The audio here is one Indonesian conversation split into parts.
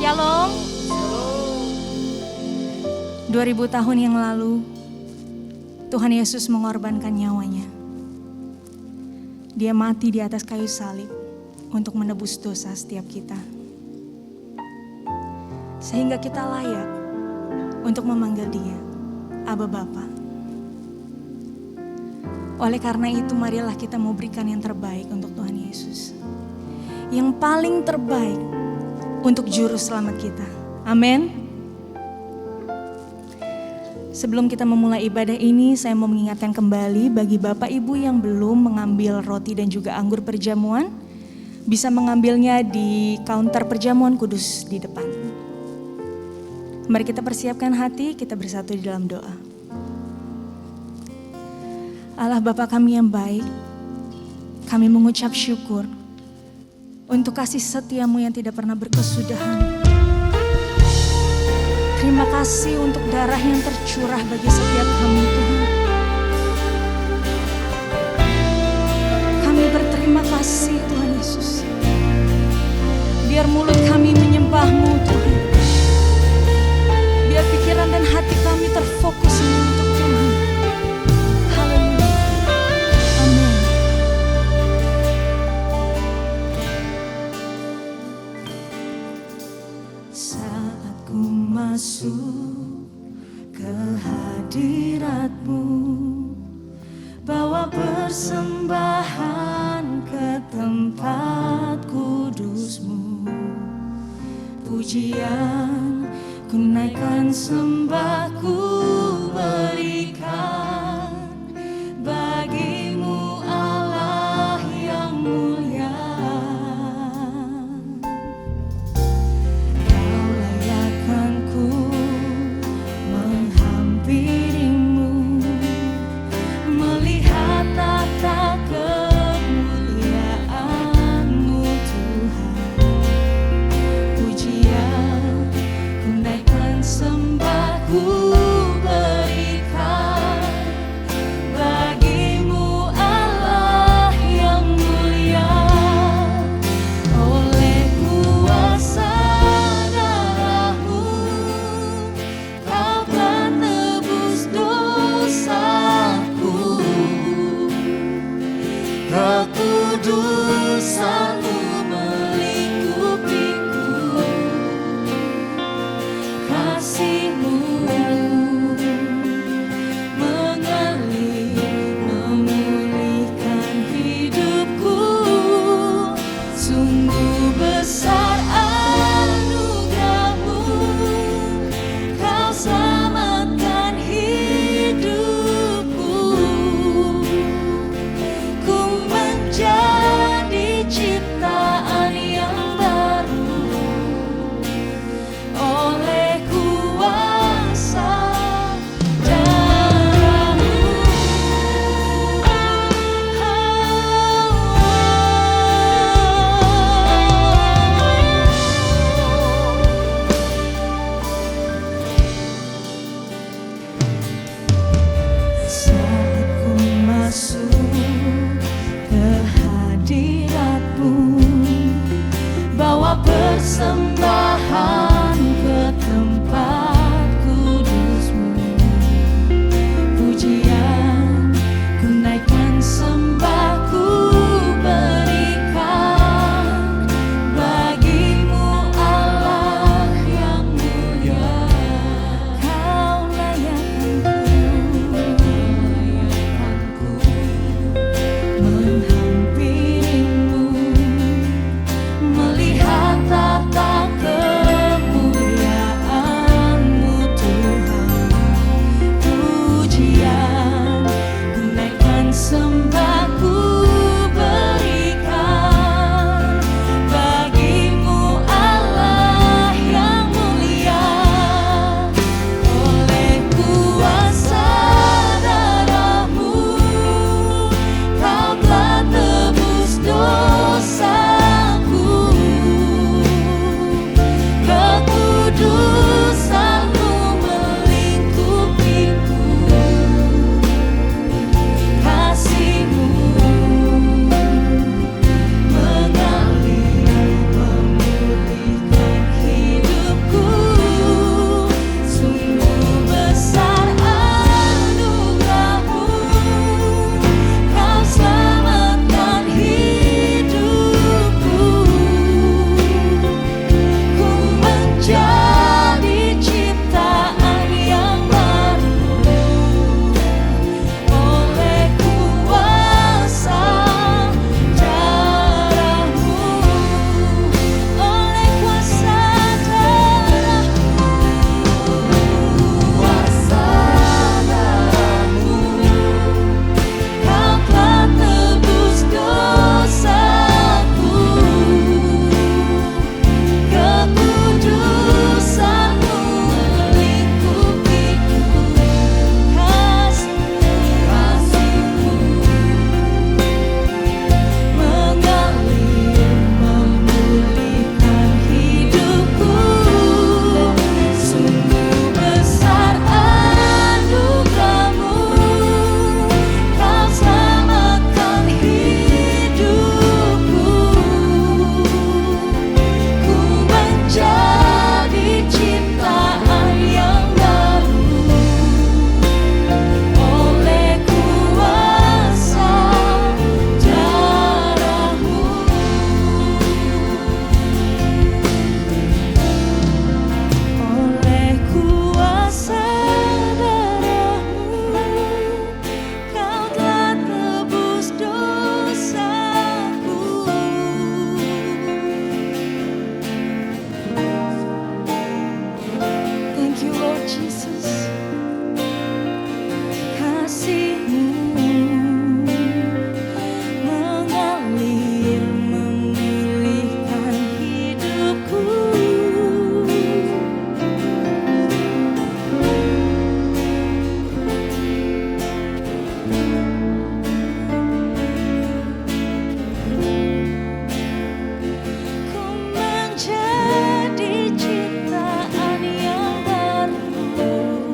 Shalom. 2000 tahun yang lalu Tuhan Yesus mengorbankan nyawanya. Dia mati di atas kayu salib untuk menebus dosa setiap kita. Sehingga kita layak untuk memanggil Dia Aba Bapa. Oleh karena itu marilah kita mau berikan yang terbaik untuk Tuhan Yesus. Yang paling terbaik untuk juru selamat kita. Amin. Sebelum kita memulai ibadah ini, saya mau mengingatkan kembali bagi Bapak Ibu yang belum mengambil roti dan juga anggur perjamuan, bisa mengambilnya di counter perjamuan kudus di depan. Mari kita persiapkan hati, kita bersatu di dalam doa. Allah Bapa kami yang baik, kami mengucap syukur untuk kasih setiamu yang tidak pernah berkesudahan. Terima kasih untuk darah yang tercurah bagi setiap kami Tuhan. Kami berterima kasih Tuhan Yesus. Biar mulut kami menyembah-Mu Tuhan. Biar pikiran dan hati kami terfokus untuk Tuhan. Haleluya. Amin. Saat ku masuk ke hadirat-Mu, bawa persembahan ke tempat kudus-Mu. Pujian ku naikkan, sembah ku berikan bagi-Mu Allah yang mulia. Kau layakkan ku menghampiri-Mu, melihat tata kemuliaan-Mu Tuhan. Pujian ku naikkan, sembah ku berikan bagi-Mu Allah yang mulia. Oleh kuasa darah-Mu Kau telah tebus dosaku. Kekudusan-Mu melingkupiku. Kasih-Mu mengalir, memulihkan hidupku. Sungguh besar anugerah-Mu, Kau selamatkan hidupku. Ku menjadi ciptaan yang baru oleh kuasa Jesus, kasih-Mu mengalir memilihkan hidupku. Ku menjadi ciptaan yang baru.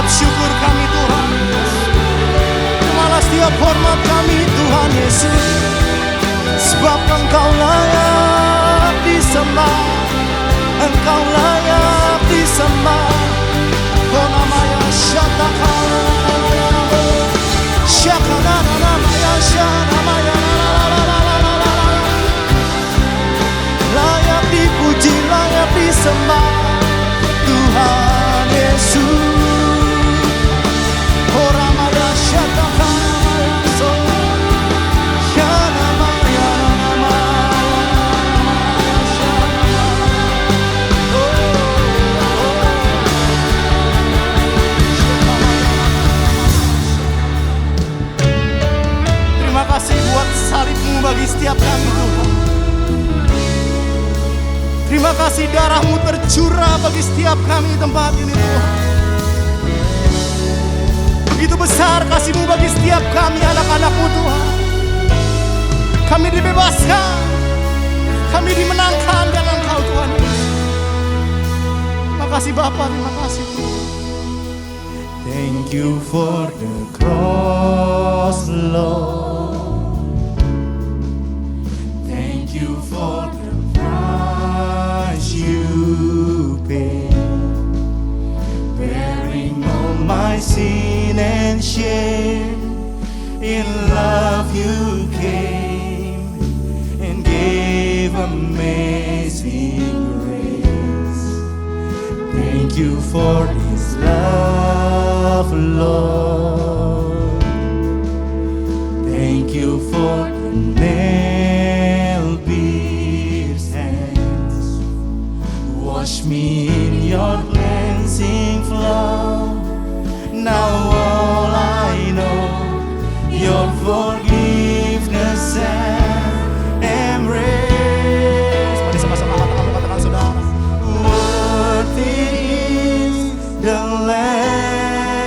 setiap syukur kami Tuhan. Terimalah setiap hormat kami Tuhan Yesus. Sebab Engkau layak disembah, Engkau layak disembah. Oh namanya Syatakala, Syakala namanya Syanamaya, layak dipuji, layak disembah Tuhan Yesus. Oh ramaya Syatakala, Syanamaya, terima kasih buat salib-Mu bagi setiap kami Tuhan. Terima kasih darah-Mu tercurah bagi setiap kami di tempat ini Tuhan. Begitu besar kasih-Mu bagi setiap kami anak-anak-Mu Tuhan. Kami dibebaskan, kami dimenangkan dengan Engkau Tuhan Yesus. Terima kasih Bapa, terima kasih Tuhan. Thank you for the cross, Lord. Thank you for the price you paid, bearing all my sin and shame. In love you came and gave amazing grace. Thank you for this love, Lord. Thank you for the nail-pierced hands. Wash me in your cleansing flow. Now all I know, your forgiveness and embrace. Mari sama-sama katakan saudara. Worthy is the Lamb,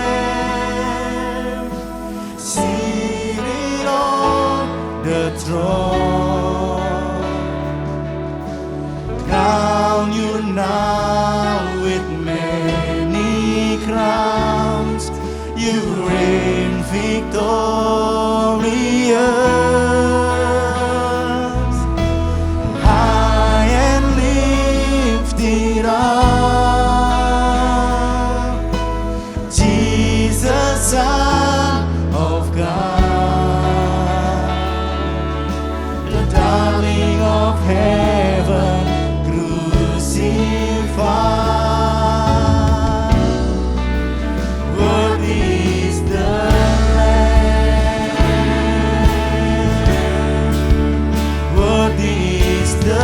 seated on the throne. Crown you now with many crowns. You reign victorious, high and lifted up, Jesus, Son of God, the darling of heaven, crucified. Worthy is the Lamb, worthy is the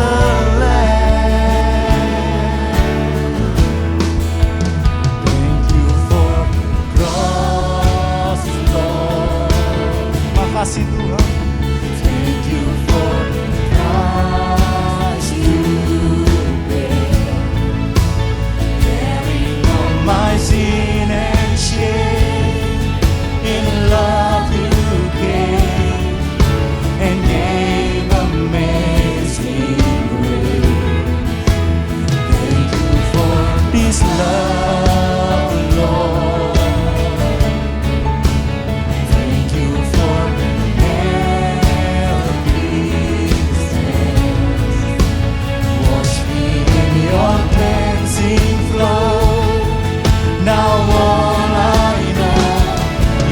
Lamb. Thank you for the cross, Lord. Makasih Tuhan. Thank you for the price you paid, bearing all my sin and shame. In love you came and gave amazing grace. Thank you for this love, Lord. Thank you for the nail-pierced hands. Wash me in your cleansing flow. Now all I know,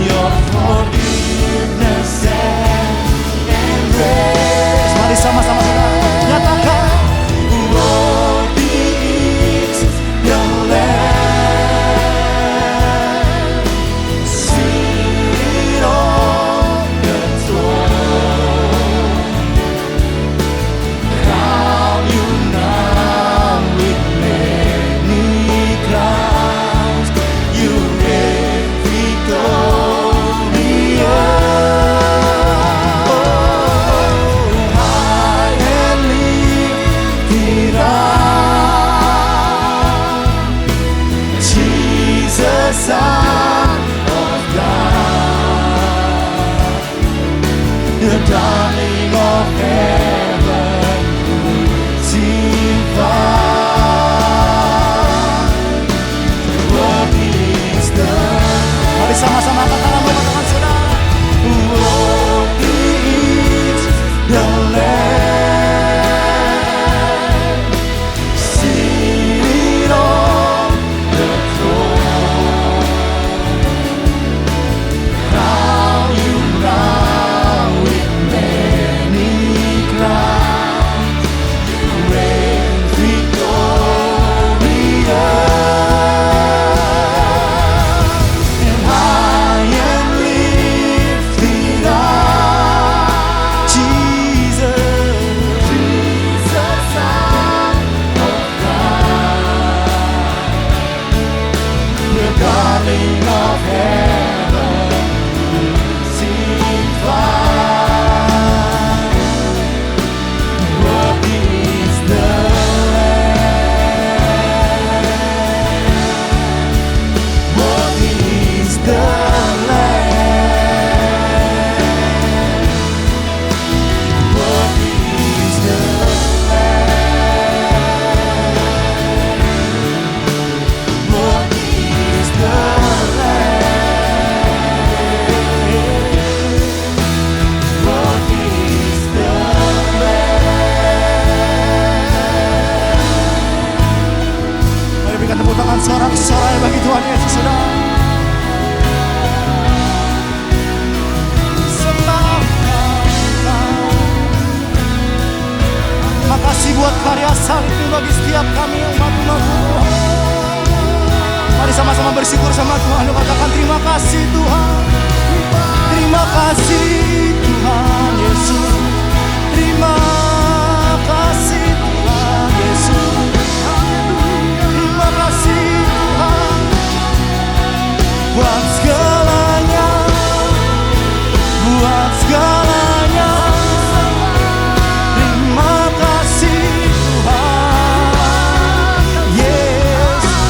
your forgiveness and embrace. Mari sama-sama saudara nyatakan, worthy is the Lamb. Sorak-sorai bagi Tuhan Yesus, saudara. Sembah. Makasih buat karya salibmu bagi setiap kami umat-umat Tuhan. Mari sama-sama bersyukur sama Tuhan. Katakan terima kasih Tuhan. Terima kasih Tuhan Yesus. Terima kasih Tuhan Yesus. Terima kasih Tuhan buat segalanya, buat segalanya. Terima kasih Tuhan Yesus.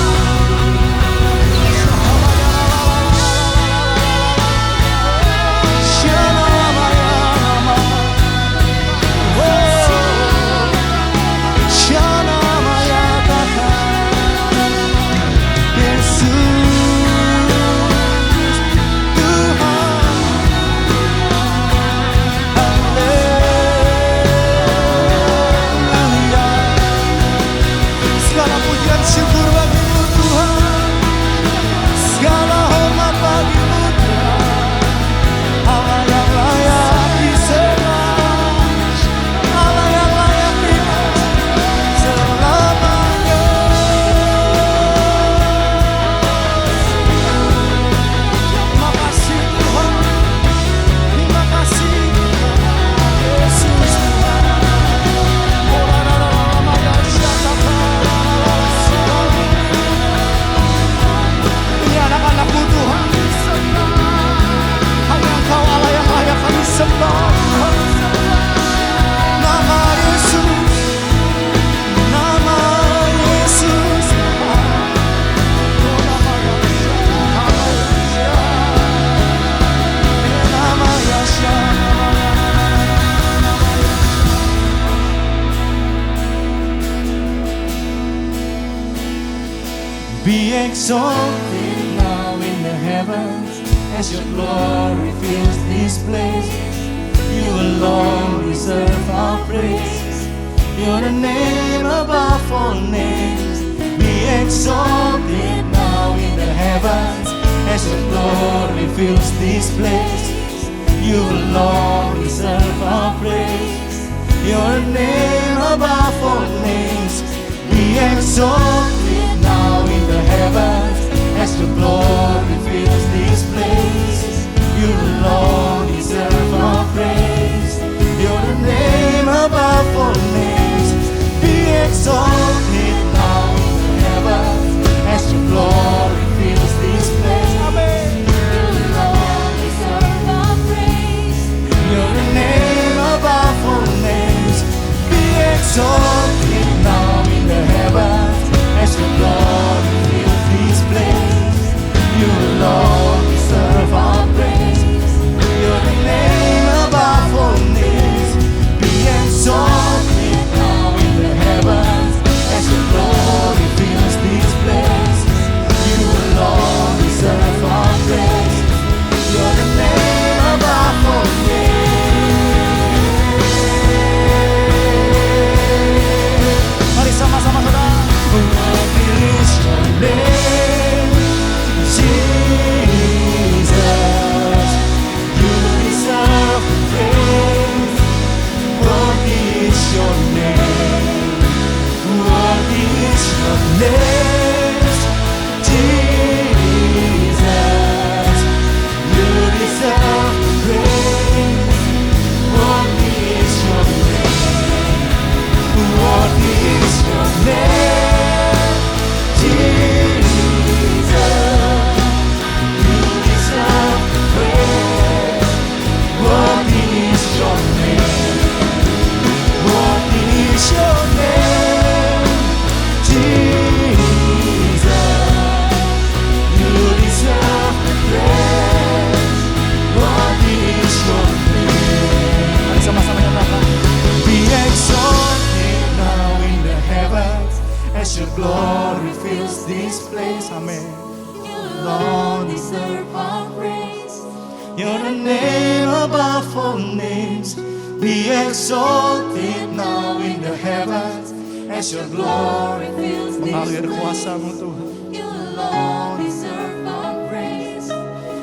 Syukur bagimu Tuhan, segala hormat bagimu Tuhan. Allah yang layak disembah, Allah yang layak dipuji selamanya. Terima kasih Tuhan, terima kasih Tuhan Yesus Tuhan. Anak-anakmu Tuhan, hanya Engkau Allah yang layak kami sembah. Nama Yesus, nama Yesus. Nama Yesus. Be exalted now in the heavens as your glory fills this place. You alone deserve our praise. You're the name above all names. Be exalted now in the heavens as your glory fills this place. You alone deserve our praise. You're the name above all names. Be exalted now in the heavens as your glory fills this place. You alone deserve our praise. You're the name above all names. Be exalted now in the heavens as your glory fills this place. Amen. You alone deserve our praise. You're the name above all names. Be exalted now in the heavens as your glory fills this place. You alone deserve our praise. You're the name above all names. Be exalted now in the heavens as your glory fills this place. You alone deserve our praise. You're the name above all names. Mari sama-sama saudara. What is your name, Jesus? You deserve praise. What is your name? What is your name, Jesus? You deserve praise. What is your name? What is your name, Jesus? You deserve praise. What is your name? What is your name, Jesus? You deserve praise. What is your name? Mari sama-sama nyatakan. Be exalted now in the heavens as your glory fills this place. Amen. You alone deserve our praise. You're the name above all names. Be exalted now in the heavens as your glory Fills this mengalir place. kuasa-Mu Tuhan. You alone deserve our praise.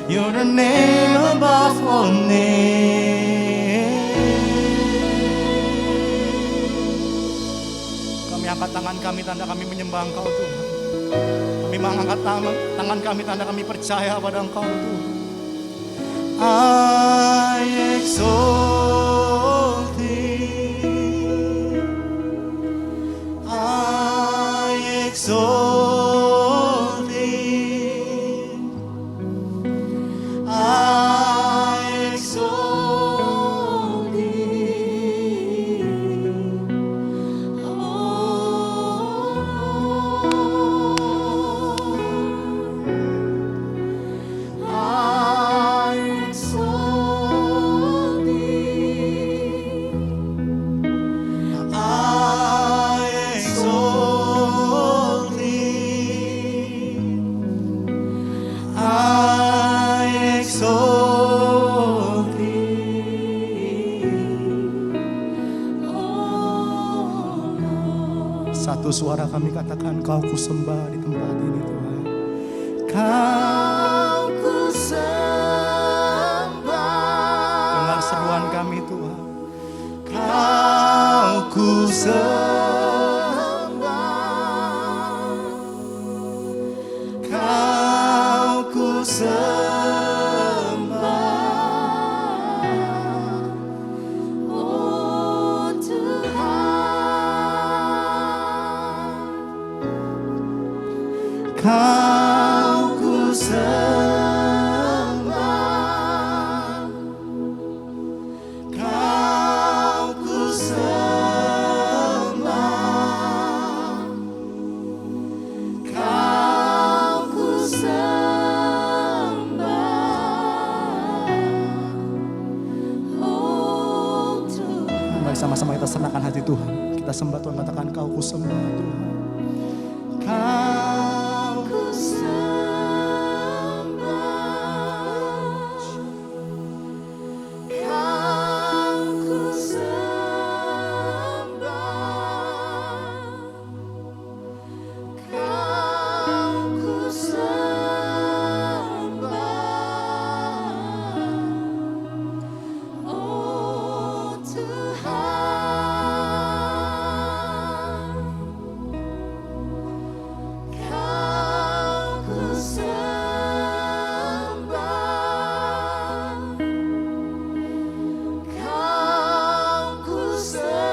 You're the name above all names. Kami angkat tangan kami, tanda kami menyembah Engkau Tuhan. Kami mengangkat tangan kami, tanda kami percaya pada Engkau Tuhan. I exalt Thee, I exalt Thee, I exalt Thee, I exalt Thee. I exalt Thee, I exalt Thee. Satu suara kami katakan, Kau kusembah di tempat ini Tuhan. Kau Ku sembah. dengar seruan kami Tuhan. Kau kusembah, Kau kusembah, Oh Tuhan, Kau kusembah, Kau kusembah, Kau ku sembah. Oh Tuhan, Mari sama-sama kita serahkan hati Tuhan. Kita sembah Tuhan, katakan Kau kusembah Tuhan. Kau ku sembah. Kau ku sembah. Kau ku sembah. Oh Tuhan, Kau ku sembah. Kau ku sembah.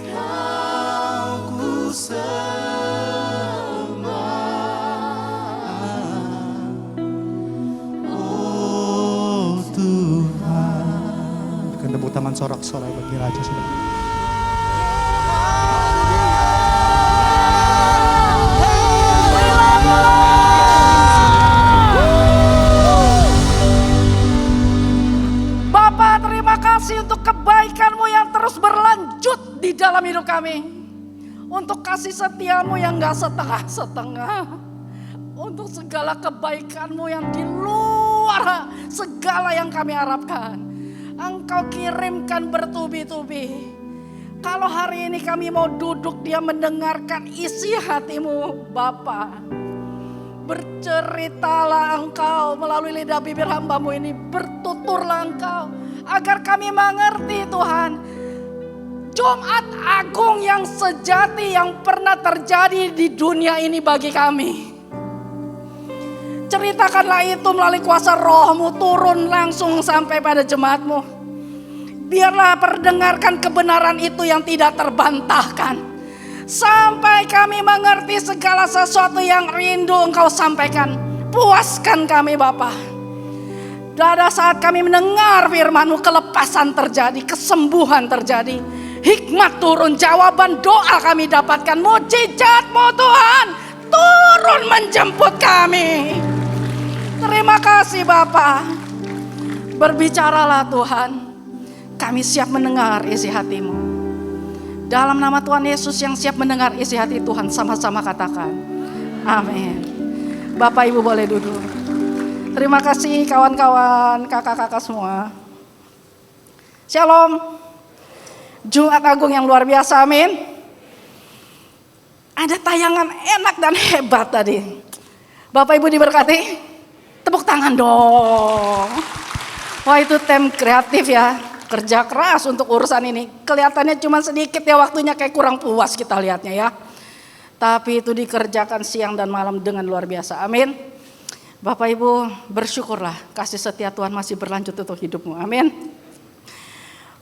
Kau ku sembah. Oh Tuhan. Berikan tepuk tangan sorak-sorai bagi Raja Saudara. Bapa, terima kasih untuk kebaikan-Mu yang terus berlanjut di dalam hidup kami. Untuk kasih setia-Mu yang gak setengah-setengah. Untuk segala kebaikan-Mu yang di luar segala yang kami harapkan. Engkau kirimkan bertubi-tubi. Kalau hari ini kami mau duduk dia mendengarkan isi hati-Mu, Bapa. Berceritalah Engkau melalui lidah bibir hamba-Mu ini. Bertuturlah Engkau agar kami mengerti Tuhan. Jumat Agung yang sejati yang pernah terjadi di dunia ini bagi kami. Ceritakanlah itu melalui kuasa Roh-Mu turun langsung sampai pada jemaat-Mu. Biarlah perdengarkan kebenaran itu yang tidak terbantahkan. Sampai kami mengerti segala sesuatu yang rindu Engkau sampaikan. Puaskan kami Bapa. Pada saat kami mendengar firman-Mu, kelepasan terjadi, kesembuhan terjadi. Hikmat turun, jawaban doa kami dapatkan. Mujizat-Mu Tuhan turun menjemput kami. Terima kasih Bapa. Berbicaralah Tuhan. Kami siap mendengar isi hati-Mu. Dalam nama Tuhan Yesus yang siap mendengar isi hati Tuhan, sama-sama katakan amin. Bapak Ibu boleh duduk. Terima kasih kawan-kawan, kakak-kakak semua. Shalom. Jumat Agung yang luar biasa, amin. Ada tayangan enak dan hebat tadi. Bapak Ibu diberkati? Tepuk tangan dong. Wah, itu tim kreatif ya. Kerja keras untuk urusan ini. Kelihatannya cuma sedikit ya waktunya, kayak kurang puas kita lihatnya ya. Tapi itu dikerjakan siang dan malam dengan luar biasa. Amin. Bapak Ibu bersyukurlah, kasih setia Tuhan masih berlanjut untuk hidupmu. Amin.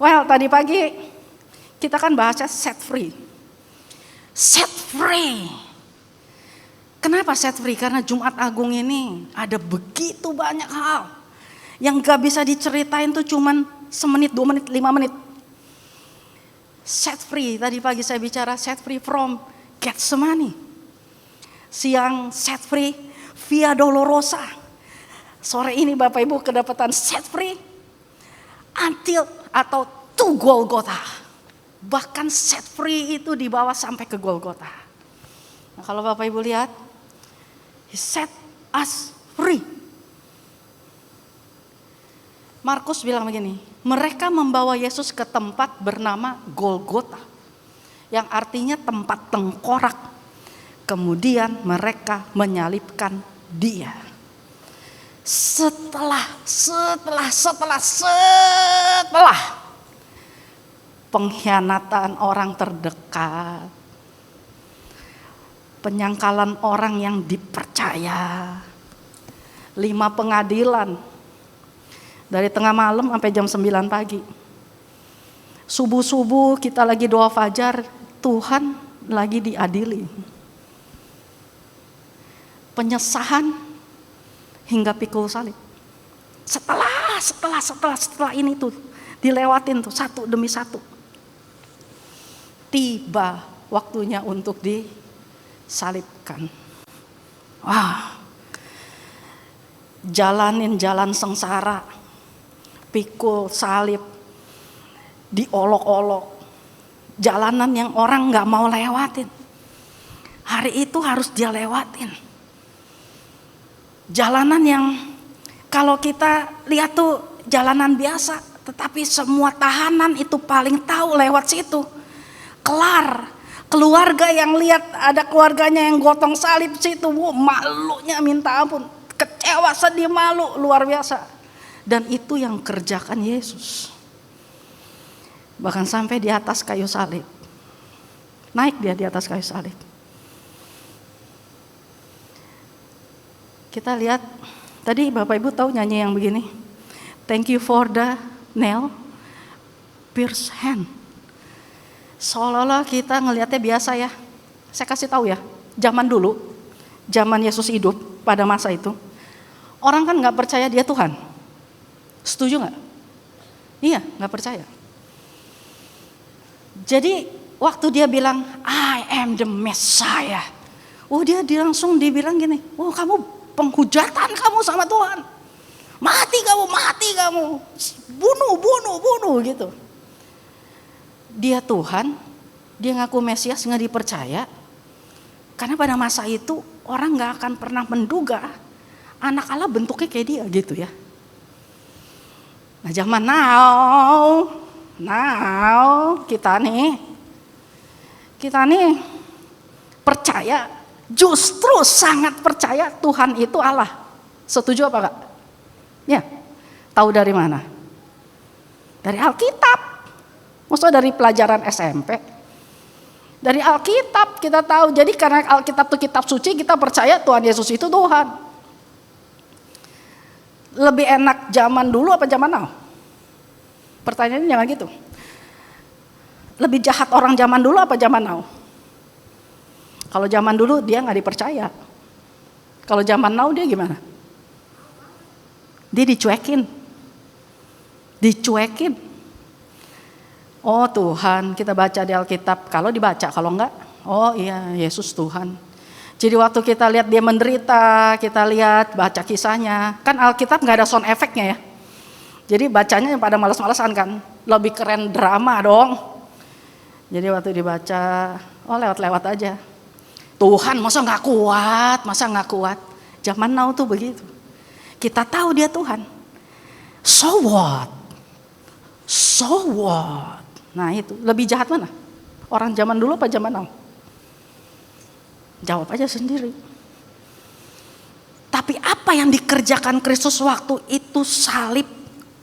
Well, tadi pagi kita kan bahasnya set free. Set free. Kenapa set free? Karena Jumat Agung ini ada begitu banyak hal yang gak bisa diceritain tuh cuman semenit, 2 menit, 5 menit. Set free, tadi pagi saya bicara set free from Getsemani. Siang set free Via Dolorosa. Sore ini Bapak Ibu kedapatan set free until atau to Golgotha. Bahkan set free itu dibawa sampai ke Golgotha. Nah, kalau Bapak Ibu lihat, He set us free. Markus bilang begini, mereka membawa Yesus ke tempat bernama Golgotha, yang artinya tempat tengkorak. Kemudian mereka menyalibkan Dia. Setelah pengkhianatan orang terdekat, penyangkalan orang yang dipercaya, 5 pengadilan dari tengah malam sampai jam 9 pagi. Subuh-subuh kita lagi doa fajar, Tuhan lagi diadili. Penyesahan hingga pikul salib. Setelah ini tuh dilewatin tuh satu demi satu. Tiba waktunya untuk disalibkan. Wah. Jalanin jalan sengsara. Pikul salib. Diolok-olok. Jalanan yang orang gak mau lewatin. Hari itu harus dia lewatin. Jalanan yang kalau kita lihat tuh jalanan biasa, tetapi semua tahanan itu paling tahu lewat situ. Kelar. Keluarga yang lihat ada keluarganya yang gotong salib situ, malunya minta ampun. Kecewa, sedih, malu, luar biasa. Dan itu yang kerjakan Yesus. Bahkan sampai di atas kayu salib. Naik dia di atas kayu salib. Kita lihat, tadi Bapak Ibu tahu nyanyi yang begini. Thank you for the nail pierced hand. Seolah-olah kita ngelihatnya biasa ya. Saya kasih tahu ya, zaman dulu, zaman Yesus hidup pada masa itu, orang kan gak percaya dia Tuhan. Setuju gak? Iya, gak percaya. Jadi waktu dia bilang, I am the Messiah. Dia langsung dibilang gini, kamu penghujatan kamu sama Tuhan. Mati kamu. Bunuh gitu. Dia Tuhan, dia ngaku Mesias gak dipercaya. Karena pada masa itu orang gak akan pernah menduga anak Allah bentuknya kayak dia gitu ya. Nah zaman now kita nih percaya, justru sangat percaya Tuhan itu Allah. Setuju apa Kak? Ya, tahu dari mana? Dari Alkitab. Maksudnya dari pelajaran SMP. Dari Alkitab kita tahu. Jadi karena Alkitab itu kitab suci, kita percaya Tuhan Yesus itu Tuhan. Lebih enak zaman dulu apa zaman now? Pertanyaannya jangan gitu. Lebih jahat orang zaman dulu apa zaman now? Kalau zaman dulu dia gak dipercaya. Kalau zaman now dia gimana? Dia dicuekin. Oh Tuhan, kita baca di Alkitab. Kalau dibaca, kalau enggak, oh iya Yesus Tuhan. Jadi waktu kita lihat dia menderita, kita lihat baca kisahnya. Kan Alkitab gak ada sound effect-nya ya. Jadi bacanya yang pada malas-malasan kan. Lebih keren drama dong. Jadi waktu dibaca, lewat-lewat aja. Tuhan masa gak kuat. Zaman now tuh begitu. Kita tahu dia Tuhan. So what? Nah itu, lebih jahat mana? Orang zaman dulu apa zaman now? Jawab aja sendiri. Tapi apa yang dikerjakan Kristus waktu itu salib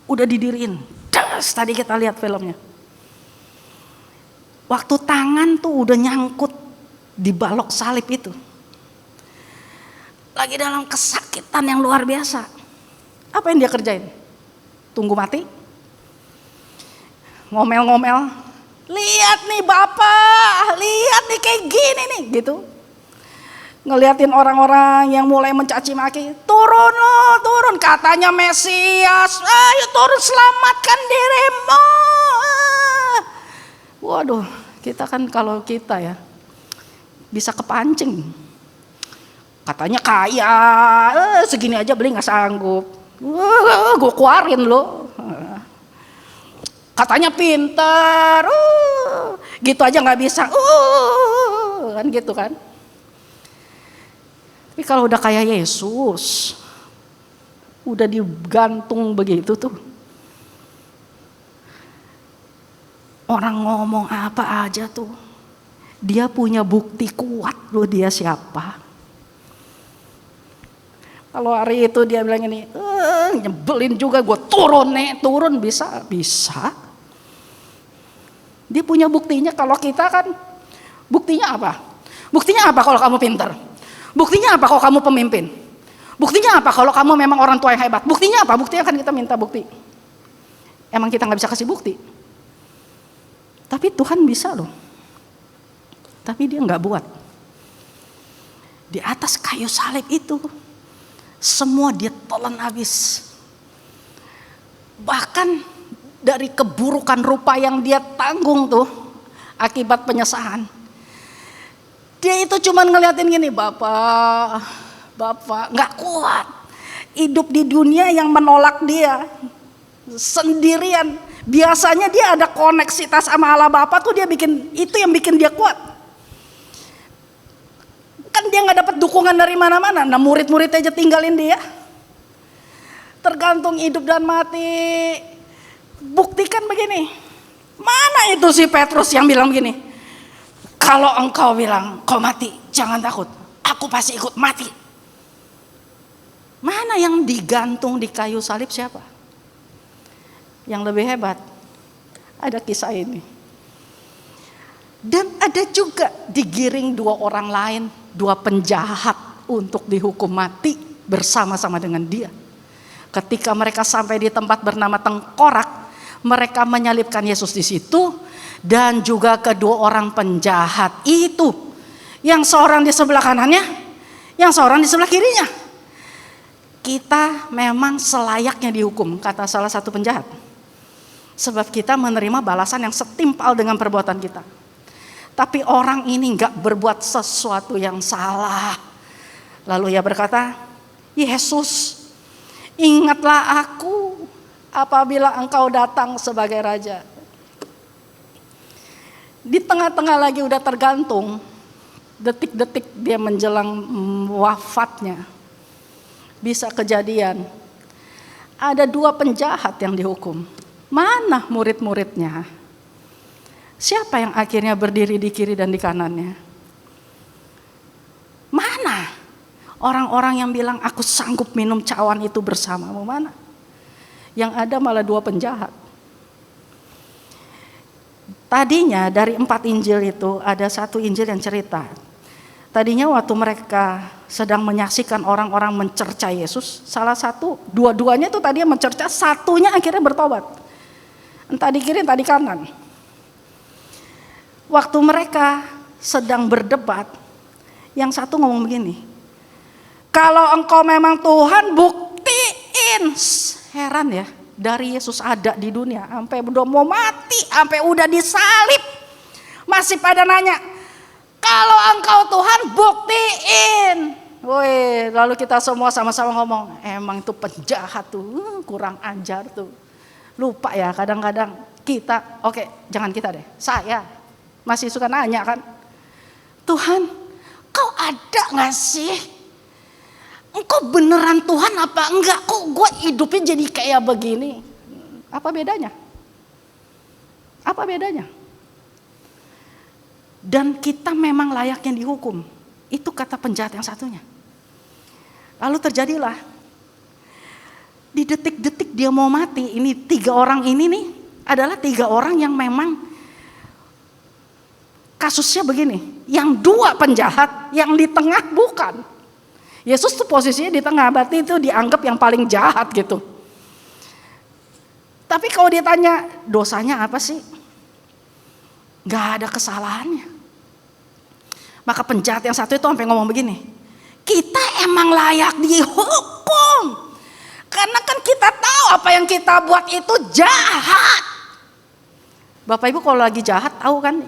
udah didiriin. Das, tadi kita lihat filmnya. Waktu tangan tuh udah nyangkut di balok salib itu. Lagi dalam kesakitan yang luar biasa. Apa yang dia kerjain? Tunggu mati? Ngomel-ngomel. Lihat nih Bapak, lihat nih kayak gini nih gitu. Ngeliatin orang-orang yang mulai mencaci maki, turun lo, turun, katanya Mesias, ayo turun selamatkan dirimu. Waduh, kita kan kalau kita ya bisa kepancing. Katanya kaya, segini aja beli nggak sanggup, gue keluarin lo. Katanya pintar, gitu aja nggak bisa, kan gitu kan. Tapi kalau udah kayak Yesus, udah digantung begitu tuh. Orang ngomong apa aja tuh, dia punya bukti kuat loh dia siapa. Kalau hari itu dia bilang ini, nyebelin juga gue turun nih, turun bisa. Dia punya buktinya. Kalau kita kan, buktinya apa? Buktinya apa kalau kamu pintar? Buktinya apa kalau kamu pemimpin? Buktinya apa kalau kamu memang orang tua yang hebat? Buktinya apa? Buktinya kan kita minta bukti. Emang kita gak bisa kasih bukti. Tapi Tuhan bisa loh. Tapi dia gak buat. Di atas kayu salib itu, semua dia telan habis. Bahkan dari keburukan rupa yang dia tanggung tuh, akibat penyesalan. Dia itu cuma ngeliatin gini, Bapak, gak kuat. Hidup di dunia yang menolak dia. Sendirian. Biasanya dia ada koneksitas sama Allah Bapa tuh, itu yang bikin dia kuat. Kan dia gak dapat dukungan dari mana-mana. Nah murid-murid aja tinggalin dia. Tergantung hidup dan mati. Buktikan begini. Mana itu si Petrus yang bilang begini? Kalau engkau bilang kau mati, jangan takut. Aku pasti ikut mati. Mana yang digantung di kayu salib siapa? Yang lebih hebat. Ada kisah ini. Dan ada juga digiring dua orang lain, dua penjahat untuk dihukum mati bersama-sama dengan dia. Ketika mereka sampai di tempat bernama Tengkorak, mereka menyalibkan Yesus di situ. Dan juga kedua orang penjahat itu, yang seorang di sebelah kanannya, yang seorang di sebelah kirinya. Kita memang selayaknya dihukum, kata salah satu penjahat. Sebab kita menerima balasan yang setimpal dengan perbuatan kita. Tapi orang ini gak berbuat sesuatu yang salah. Lalu ia berkata, Yesus, ingatlah aku apabila engkau datang sebagai raja. Di tengah-tengah lagi udah tergantung, detik-detik dia menjelang wafatnya, bisa kejadian ada dua penjahat yang dihukum. Mana murid-muridnya? Siapa yang akhirnya berdiri di kiri dan di kanannya? Mana orang-orang yang bilang aku sanggup minum cawan itu bersamamu? Mana? Yang ada malah dua penjahat. Tadinya dari 4 Injil itu ada satu Injil yang cerita. Tadinya waktu mereka sedang menyaksikan orang-orang mencerca Yesus, salah satu, dua-duanya itu tadinya mencerca, satunya akhirnya bertobat. Entah di kiri, entah di kanan. Waktu mereka sedang berdebat, yang satu ngomong begini, kalau engkau memang Tuhan, buktiin. Heran ya. Dari Yesus ada di dunia, sampai udah mau mati, sampai udah disalib, masih pada nanya, kalau engkau Tuhan buktiin. Woi, lalu kita semua sama-sama ngomong, emang itu penjahat tuh, kurang ajar tuh. Lupa ya kadang-kadang kita, oke, jangan kita deh, saya masih suka nanya kan, Tuhan, kau ada gak sih? Engkau beneran Tuhan apa enggak? Kok gue hidupnya jadi kayak begini? Apa bedanya? Apa bedanya? Dan kita memang layaknya dihukum. Itu kata penjahat yang satunya. Lalu terjadilah. Di detik-detik dia mau mati, ini 3 orang ini nih adalah 3 orang yang memang kasusnya begini. Yang 2 penjahat, yang di tengah bukan. Yesus tuh posisinya di tengah, berarti itu dianggap yang paling jahat gitu. Tapi kalau ditanya dosanya apa sih? Gak ada kesalahannya. Maka penjahat yang satu itu sampai ngomong begini, kita emang layak dihukum. Karena kan kita tahu apa yang kita buat itu jahat. Bapak Ibu kalau lagi jahat tahu kan,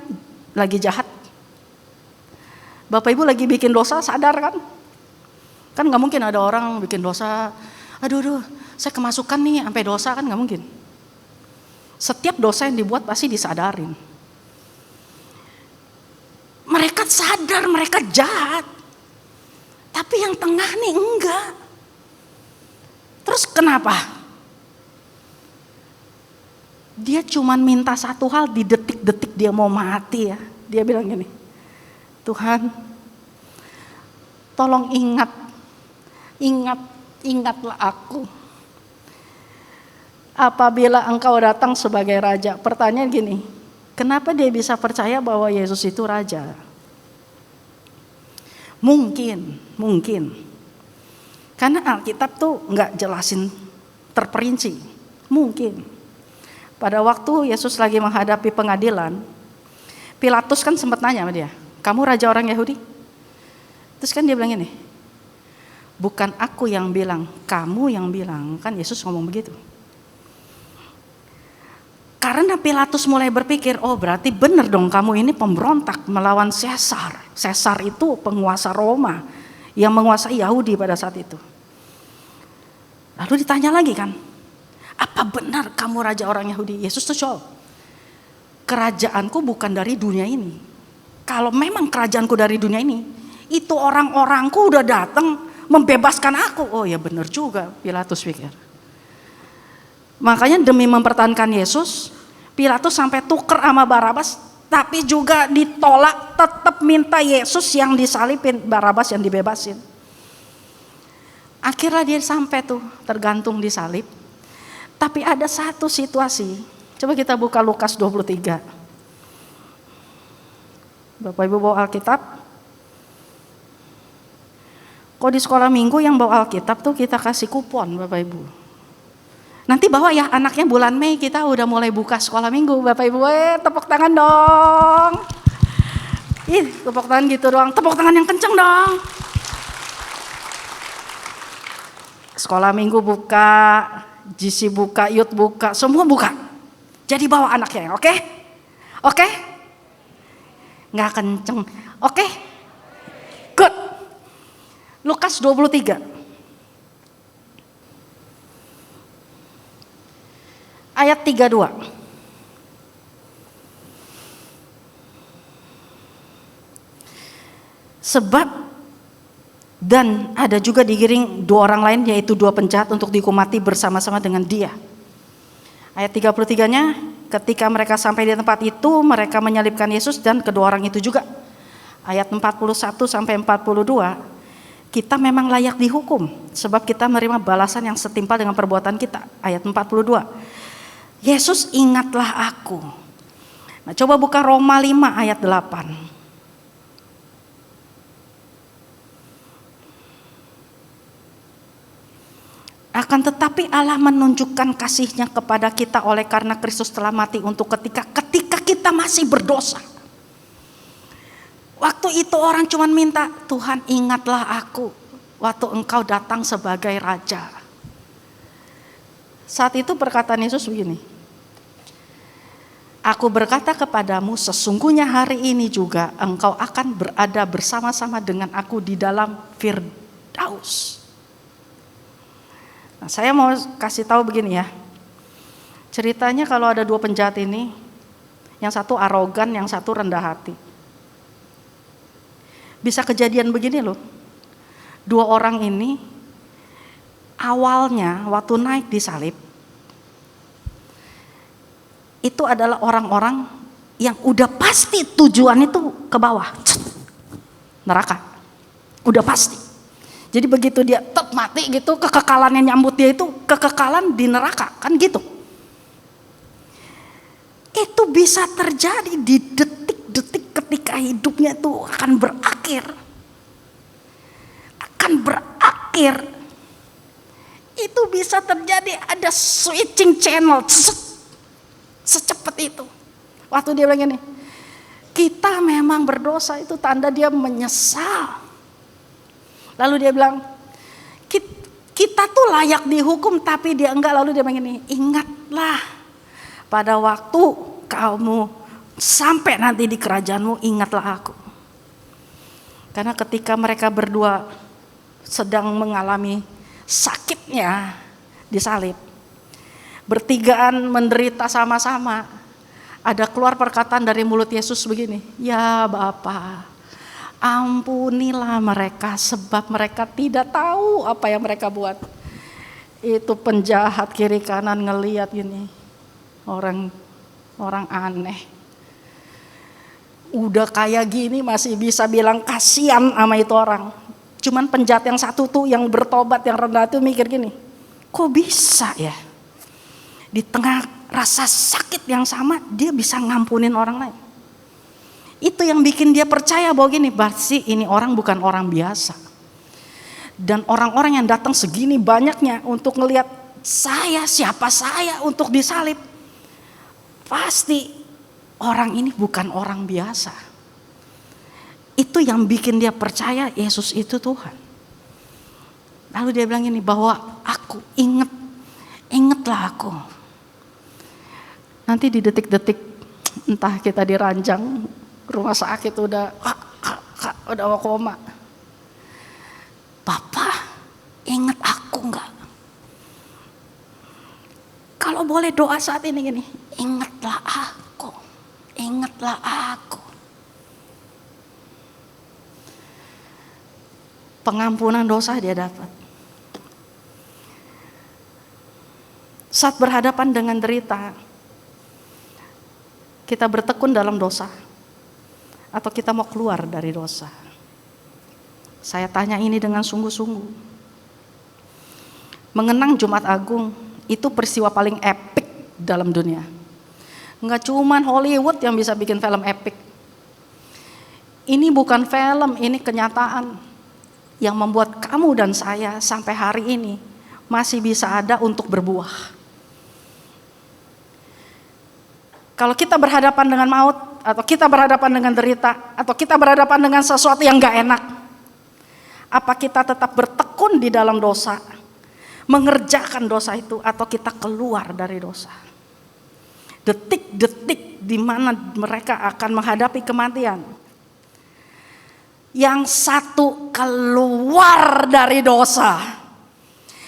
lagi jahat. Bapak Ibu lagi bikin dosa sadar kan? Kan gak mungkin ada orang bikin dosa, aduh saya kemasukan nih sampai dosa, kan gak mungkin. Setiap dosa yang dibuat pasti disadarin. Mereka sadar mereka jahat. Tapi yang tengah nih enggak. Terus kenapa? Dia cuman minta satu hal di detik-detik dia mau mati ya. Dia bilang gini, Tuhan, tolong ingatlah aku. Apabila engkau datang sebagai raja. Pertanyaan gini, kenapa dia bisa percaya bahwa Yesus itu raja? Mungkin. Karena Alkitab tuh nggak jelasin terperinci. Mungkin. Pada waktu Yesus lagi menghadapi pengadilan, Pilatus kan sempat nanya sama dia, kamu raja orang Yahudi? Terus kan dia bilang ini, bukan aku yang bilang, kamu yang bilang. Kan Yesus ngomong begitu. Karena Pilatus mulai berpikir, oh berarti benar dong kamu ini pemberontak melawan Caesar. Caesar itu penguasa Roma yang menguasai Yahudi pada saat itu. Lalu ditanya lagi kan, apa benar kamu raja orang Yahudi? Yesus tuh jawab, kerajaanku bukan dari dunia ini. Kalau memang kerajaanku dari dunia ini, itu orang-orangku udah datang membebaskan aku. Oh ya benar juga, Pilatus pikir. Makanya demi mempertahankan Yesus, Pilatus sampai tuker sama Barabas, tapi juga ditolak, tetap minta Yesus yang disalibin, Barabas yang dibebasin. Akhirnya dia sampai tuh tergantung di salib. Tapi ada satu situasi, coba kita buka Lukas 23. Bapak Ibu bawa Alkitab. Kok di sekolah minggu yang bawa Alkitab tuh kita kasih kupon Bapak Ibu. Nanti bawa ya anaknya bulan Mei kita udah mulai buka sekolah minggu Bapak Ibu. Tepuk tangan dong. Ih, tepuk tangan gitu doang. Tepuk tangan yang kenceng dong. Sekolah minggu buka, GC buka, youth buka, semua buka. Jadi bawa anaknya, oke? Oke? Nggak kenceng, oke? Good. Lukas 23. Ayat 32. Sebab dan ada juga digiring 2 orang lain yaitu 2 penjahat untuk dihukum mati bersama-sama dengan dia. Ayat 33-nya, ketika mereka sampai di tempat itu mereka menyalibkan Yesus dan kedua orang itu juga. Ayat 41 sampai 42, kita memang layak dihukum sebab kita menerima balasan yang setimpal dengan perbuatan kita. Ayat 42, Yesus ingatlah aku. Nah, coba buka Roma 5 ayat 8. Akan tetapi Allah menunjukkan kasih-Nya kepada kita oleh karena Kristus telah mati untuk ketika kita masih berdosa. Waktu itu orang cuma minta, Tuhan ingatlah aku waktu engkau datang sebagai raja. Saat itu perkataan Yesus begini, aku berkata kepadamu sesungguhnya hari ini juga engkau akan berada bersama-sama dengan aku di dalam Firdaus. Nah, saya mau kasih tahu begini ya. Ceritanya kalau ada 2 penjahat ini, yang satu arogan, yang satu rendah hati. Bisa kejadian begini loh. 2 orang ini awalnya waktu naik di salib, itu adalah orang-orang yang udah pasti tujuan itu ke bawah, neraka. Udah pasti. Jadi begitu dia mati gitu, kekekalan yang nyambut dia itu kekekalan di neraka, kan gitu. Itu bisa terjadi di detik-detik ketika hidupnya itu akan berakhir. Akan berakhir. Itu bisa terjadi, ada switching channel. Secepat itu. Waktu dia bilang gini, kita memang berdosa, itu tanda dia menyesal. Lalu dia bilang, kita tuh layak dihukum tapi dia enggak. Lalu dia bilang gini, ingatlah pada waktu kamu sampai nanti di kerajaanmu, ingatlah aku. Karena ketika mereka berdua sedang mengalami sakitnya disalib, bertigaan menderita sama-sama, ada keluar perkataan dari mulut Yesus begini, ya Bapa, ampunilah mereka sebab mereka tidak tahu apa yang mereka buat. Itu penjahat kiri kanan ngeliat gini, orang aneh. Udah kayak gini masih bisa bilang kasihan sama itu orang. Cuman penjahat yang satu tuh yang bertobat, yang rendah tuh mikir gini, kok bisa ya? Di tengah rasa sakit yang sama dia bisa ngampunin orang lain. Itu yang bikin dia percaya bahwa gini, berarti ini orang bukan orang biasa. Dan orang-orang yang datang segini banyaknya untuk ngelihat siapa saya untuk disalib. Pasti orang ini bukan orang biasa. Itu yang bikin dia percaya Yesus itu Tuhan. Lalu dia bilang ini, bahwa aku ingatlah aku. Nanti di detik-detik entah kita diranjang rumah sakit udah mau koma. Bapak, ingat aku enggak? Kalau boleh doa saat ini gini, ingatlah aku, ingatlah aku. Pengampunan dosa dia dapat. Saat berhadapan dengan derita, kita bertekun dalam dosa, atau kita mau keluar dari dosa? Saya tanya ini dengan sungguh-sungguh. Mengenang Jumat Agung itu peristiwa paling epik dalam dunia. Enggak cuman Hollywood yang bisa bikin film epik. Ini bukan film, ini kenyataan yang membuat kamu dan saya sampai hari ini masih bisa ada untuk berbuah. Kalau kita berhadapan dengan maut, atau kita berhadapan dengan derita, atau kita berhadapan dengan sesuatu yang gak enak, apa kita tetap bertekun di dalam dosa, mengerjakan dosa itu, atau kita keluar dari dosa? Detik-detik di mana mereka akan menghadapi kematian. Yang satu keluar dari dosa,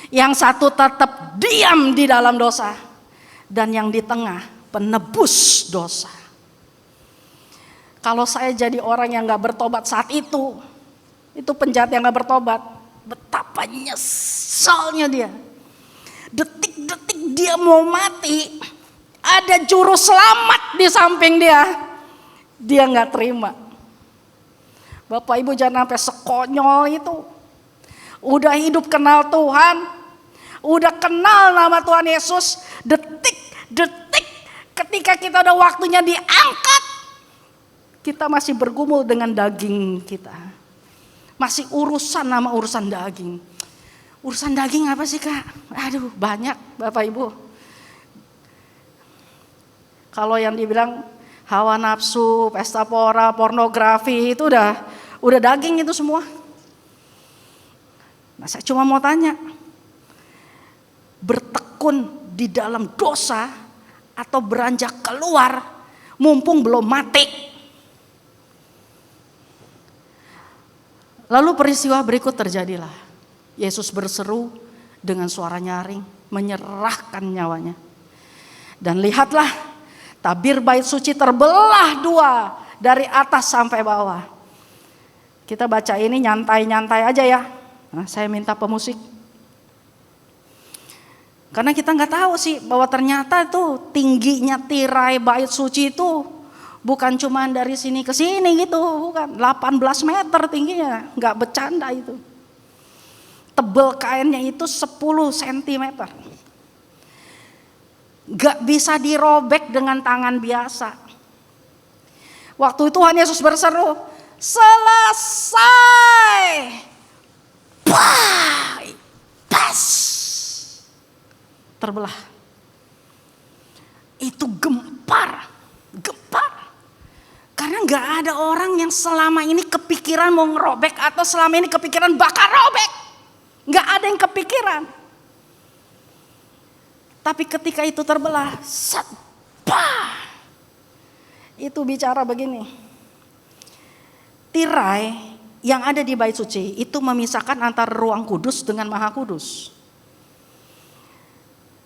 yang satu tetap diam di dalam dosa, dan yang di tengah penebus dosa. Kalau saya jadi orang yang gak bertobat saat itu penjahat yang gak bertobat, betapa nyesalnya dia. Detik-detik dia mau mati, ada juru selamat di samping dia gak terima. Bapak Ibu jangan sampai sekonyol itu. Udah hidup kenal Tuhan, udah kenal nama Tuhan Yesus, detik-detik ketika kita udah waktunya diangkat, kita masih bergumul dengan daging kita. Masih urusan nama urusan daging. Urusan daging apa sih Kak? Aduh banyak Bapak Ibu. Kalau yang dibilang hawa nafsu, pesta pora, pornografi itu udah daging itu semua. Nah saya cuma mau tanya, bertekun di dalam dosa atau beranjak keluar mumpung belum mati? Lalu peristiwa berikut terjadilah. Yesus berseru dengan suara nyaring, menyerahkan nyawanya. Dan lihatlah, tabir bait suci terbelah dua dari atas sampai bawah. Kita baca ini nyantai-nyantai aja ya. Nah, saya minta pemusik. Karena kita nggak tahu sih bahwa ternyata itu tingginya tirai bait suci itu Bukan cuma dari sini ke sini gitu, bukan. 18 meter tingginya, nggak bercanda itu. Tebel kainnya itu 10 cm. Nggak bisa dirobek dengan tangan biasa. Waktu itu Tuhan Yesus berseru, selesai. Pah, pas. Terbelah. Itu gempar. Karena nggak ada orang yang selama ini kepikiran mau ngerobek atau selama ini kepikiran bakal robek. Nggak ada yang kepikiran. Tapi ketika itu terbelah, set, pah, itu bicara begini. Tirai yang ada di Bait Suci itu memisahkan antara ruang kudus dengan maha kudus.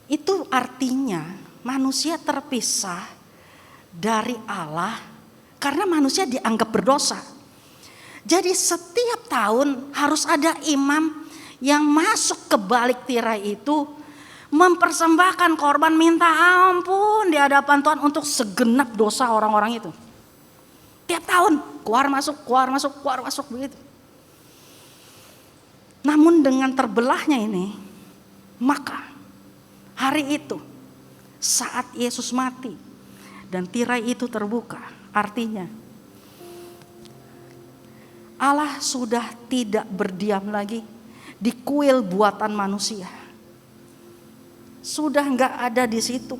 Itu artinya manusia terpisah dari Allah karena manusia dianggap berdosa. Jadi setiap tahun harus ada imam yang masuk ke balik tirai itu, mempersembahkan korban minta ampun di hadapan Tuhan untuk segenap dosa orang-orang itu. Tiap tahun keluar masuk begitu. Namun dengan terbelahnya ini, maka hari itu saat Yesus mati dan tirai itu terbuka, artinya Allah sudah tidak berdiam lagi di kuil buatan manusia. Sudah enggak ada di situ.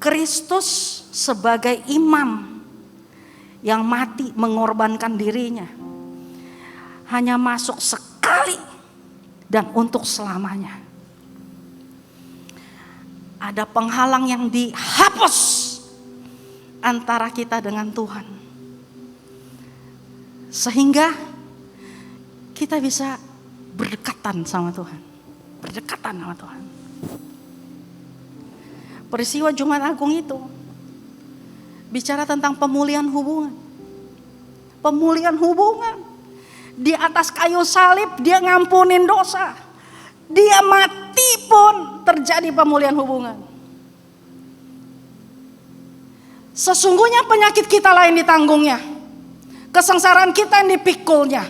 Kristus sebagai imam yang mati mengorbankan dirinya hanya masuk sekali dan untuk selamanya. Ada penghalang yang dihapus antara kita dengan Tuhan. Sehingga kita bisa berdekatan sama Tuhan. Peristiwa Jumat Agung itu bicara tentang pemulihan hubungan. Di atas kayu salib dia ngampunin dosa. Dia mati pun terjadi pemulihan hubungan. Sesungguhnya penyakit kita lain ditanggungnya. Kesengsaraan kita yang dipikulnya.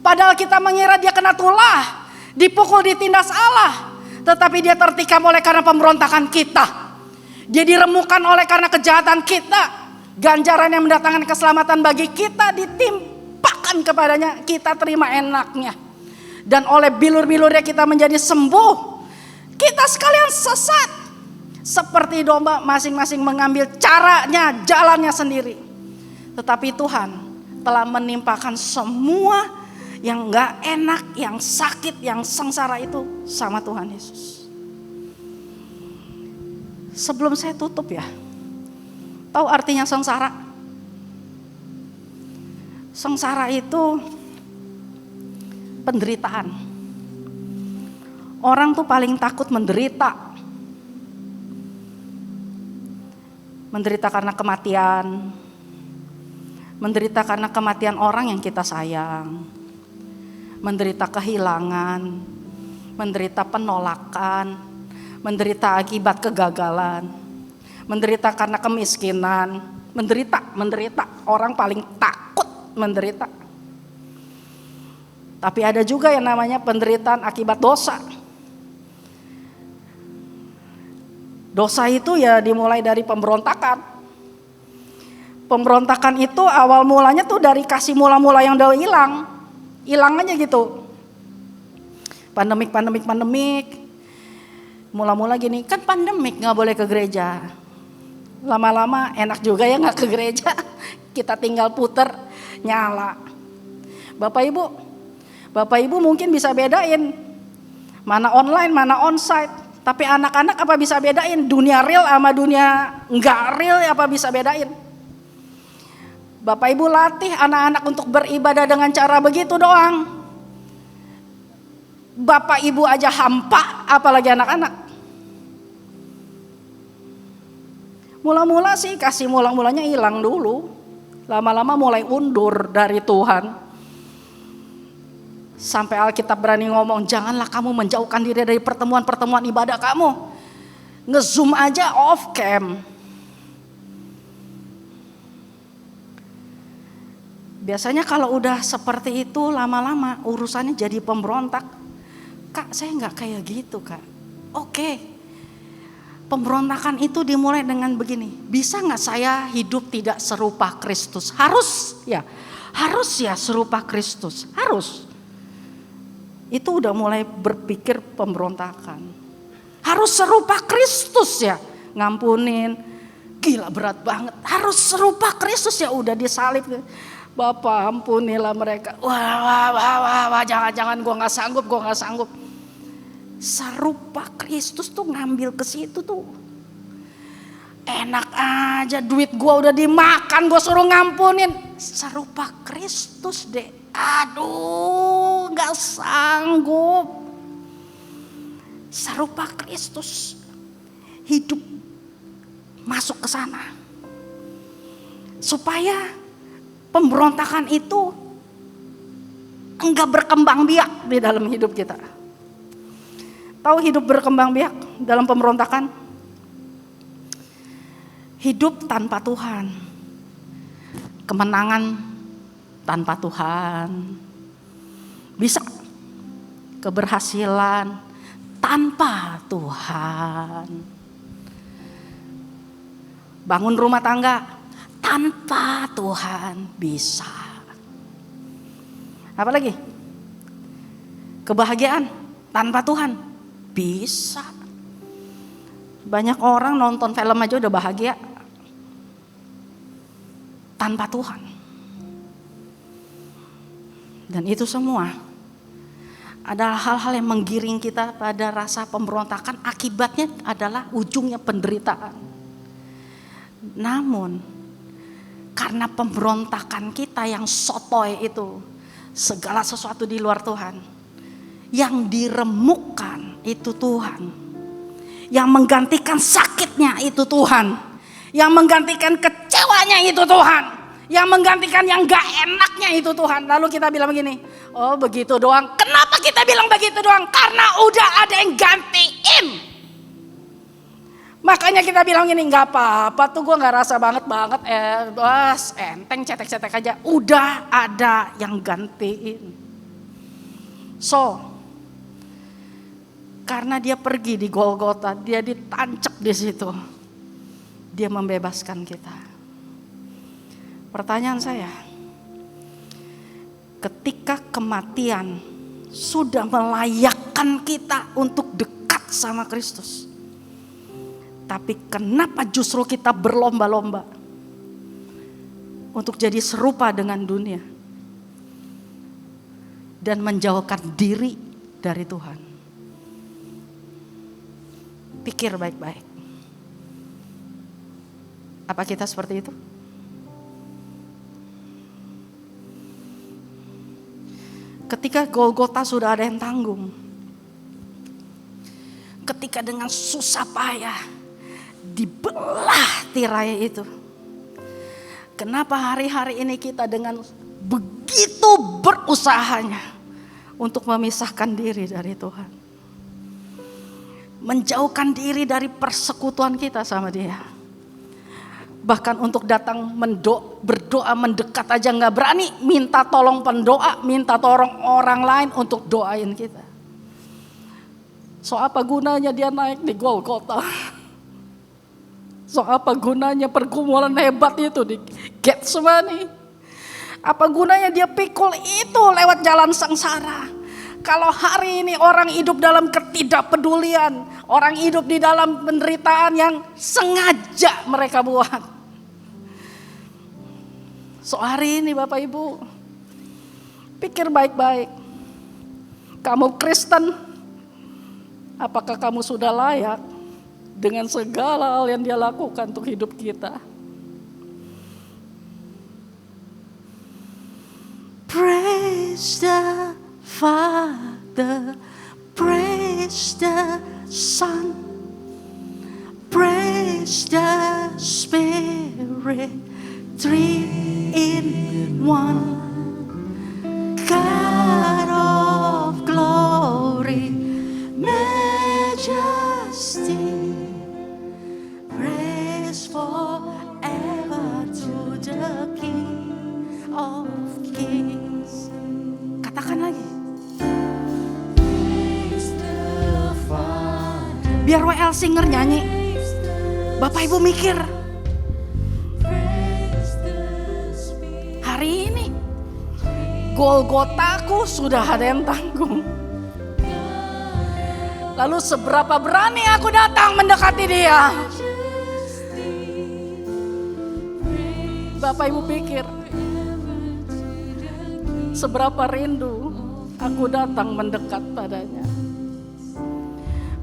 Padahal kita mengira dia kena tulah, dipukul, ditindas Allah. Tetapi dia tertikam oleh karena pemberontakan kita. Dia diremukkan oleh karena kejahatan kita. Ganjaran yang mendatangkan keselamatan bagi kita ditimpakan kepadanya, kita terima enaknya. Dan oleh bilur-bilurnya kita menjadi sembuh. Kita sekalian sesat. Seperti domba masing-masing mengambil caranya, jalannya sendiri. Tetapi Tuhan telah menimpakan semua yang gak enak, yang sakit, yang sengsara itu sama Tuhan Yesus. Sebelum saya tutup ya, tahu artinya sengsara? Sengsara itu penderitaan. Orang tuh paling takut menderita. Menderita karena kematian. Menderita karena kematian orang yang kita sayang. Menderita kehilangan. Menderita penolakan. Menderita akibat kegagalan. Menderita karena kemiskinan. Menderita. Orang paling takut menderita. Tapi ada juga yang namanya penderitaan akibat dosa. Dosa itu ya dimulai dari pemberontakan. Pemberontakan itu awal mulanya tuh dari kasih mula-mula yang udah hilang. Hilang aja gitu. Pandemik. Mula-mula gini, kan pandemik gak boleh ke gereja. Lama-lama enak juga ya gak ke gereja. Kita tinggal puter, nyala. Bapak Ibu mungkin bisa bedain. Mana online, mana onsite. Tapi anak-anak apa bisa bedain dunia real sama dunia enggak real, apa bisa bedain? Bapak Ibu latih anak-anak untuk beribadah dengan cara begitu doang. Bapak Ibu aja hampa, apalagi anak-anak. Mula-mula sih kasih mula-mulanya hilang dulu. Lama-lama mulai undur dari Tuhan. Sampai Alkitab berani ngomong, janganlah kamu menjauhkan diri dari pertemuan-pertemuan ibadah kamu. Nge-zoom aja off cam. Biasanya kalau udah seperti itu lama-lama urusannya jadi pemberontak. Kak, saya nggak kayak gitu, Kak. Oke, pemberontakan itu dimulai dengan begini. Bisa nggak saya hidup tidak serupa Kristus? Harus ya serupa Kristus. Harus. Itu udah mulai berpikir pemberontakan. Harus serupa Kristus ya, ngampunin. Gila berat banget. Harus serupa Kristus ya, udah disalib. Bapak ampunilah mereka. Wah, jangan gue nggak sanggup. Serupa Kristus tuh ngambil ke situ tuh. Enak aja, duit gue udah dimakan, gue suruh ngampunin. Serupa Kristus deh. Aduh, nggak sanggup. Serupa Kristus, hidup masuk ke sana. Supaya pemberontakan itu enggak berkembang biak di dalam hidup kita. Tahu hidup berkembang biak dalam pemberontakan? Hidup tanpa Tuhan. Kemenangan tanpa Tuhan. Bisa keberhasilan tanpa Tuhan. Bangun rumah tangga tanpa Tuhan bisa. Apa lagi? Kebahagiaan tanpa Tuhan bisa. Banyak orang nonton film aja udah bahagia tanpa Tuhan. Dan itu semua adalah hal-hal yang menggiring kita pada rasa pemberontakan. Akibatnya adalah ujungnya penderitaan. Namun karena pemberontakan kita yang sotoy itu, segala sesuatu di luar Tuhan, yang diremukkan itu Tuhan, yang menggantikan sakitnya itu Tuhan, yang menggantikan kecewanya itu Tuhan, yang menggantikan yang gak enaknya itu Tuhan. Lalu kita bilang begini, oh begitu doang. Kenapa kita bilang begitu doang? Karena udah ada yang gantiin. Makanya kita bilang gini, gak apa-apa tuh, gue gak rasa banget, enteng cetek-cetek aja. Udah ada yang gantiin. So, karena dia pergi di Golgota, dia ditancap di situ, dia membebaskan kita. Pertanyaan saya, ketika kematian sudah melayakkan kita untuk dekat sama Kristus, tapi kenapa justru kita berlomba-lomba untuk jadi serupa dengan dunia dan menjauhkan diri dari Tuhan? Pikir baik-baik. Apa kita seperti itu? Ketika Golgota sudah ada yang tanggung, ketika dengan susah payah dibelah tirai itu, kenapa hari-hari ini kita dengan begitu berusahanya untuk memisahkan diri dari Tuhan, menjauhkan diri dari persekutuan kita sama Dia, bahkan untuk datang berdoa mendekat aja gak berani, minta tolong pendoa, minta tolong orang lain untuk doain kita. So apa gunanya dia naik di Golgota? So apa gunanya pergumulan hebat itu di Getsemani? Apa gunanya dia pikul itu lewat jalan sengsara? Kalau hari ini orang hidup dalam ketidakpedulian, orang hidup di dalam penderitaan yang sengaja mereka buat. So hari ini Bapak Ibu, pikir baik-baik. Kamu Kristen, apakah kamu sudah layak dengan segala hal yang Dia lakukan untuk hidup kita? Praise the Father, praise the Son, praise the Spirit, 3 in 1. God of glory, majesty, praise forever to the King of Biar WL Singer nyanyi. Bapak Ibu mikir, hari ini Golgotaku sudah ada yang tanggung. Lalu seberapa berani aku datang mendekati dia? Bapak Ibu pikir, seberapa rindu aku datang mendekat padanya.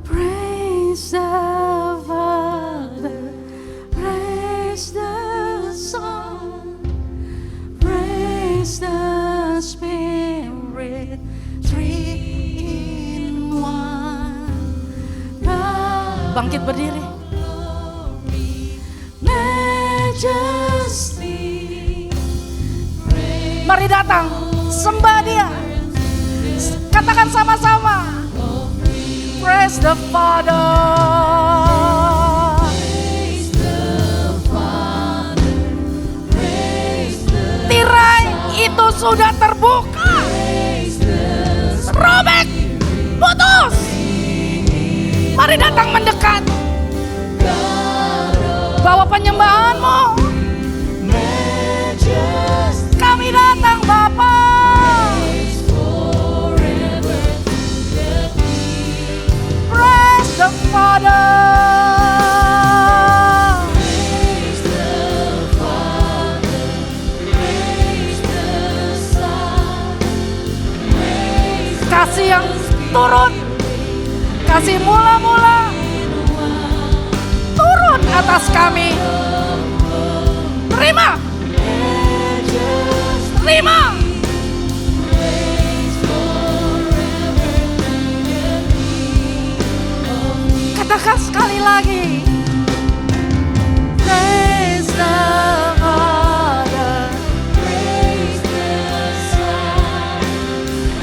Praise the Father, praise the Son, praise the Spirit, three in one. Bangkit berdiri. Majesty. Mari datang, sembah dia. Katakan sama-sama. Praise the Father. Tirai itu sudah terbuka. Robek, putus. Mari datang mendekat. Bawa penyembahanmu. Kami datang Bapa. Praise the Father. Kasih yang turun, kasih mula-mula turun atas kami. Terima, terima. Katakan sekali lagi. Praise the Father, praise the Son,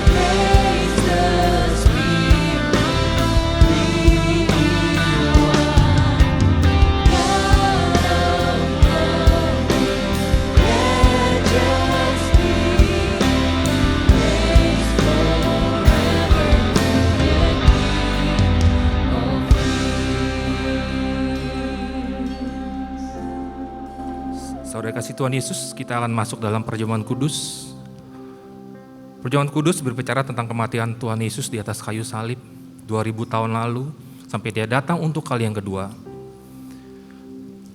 praise the Spirit, three in one. God of glory, majesty, praise forever, Saudara kasih Tuhan Yesus, kita akan masuk dalam perjamuan kudus. Perjamuan kudus berbicara tentang kematian Tuhan Yesus di atas kayu salib 2000 tahun lalu sampai dia datang untuk kali yang kedua.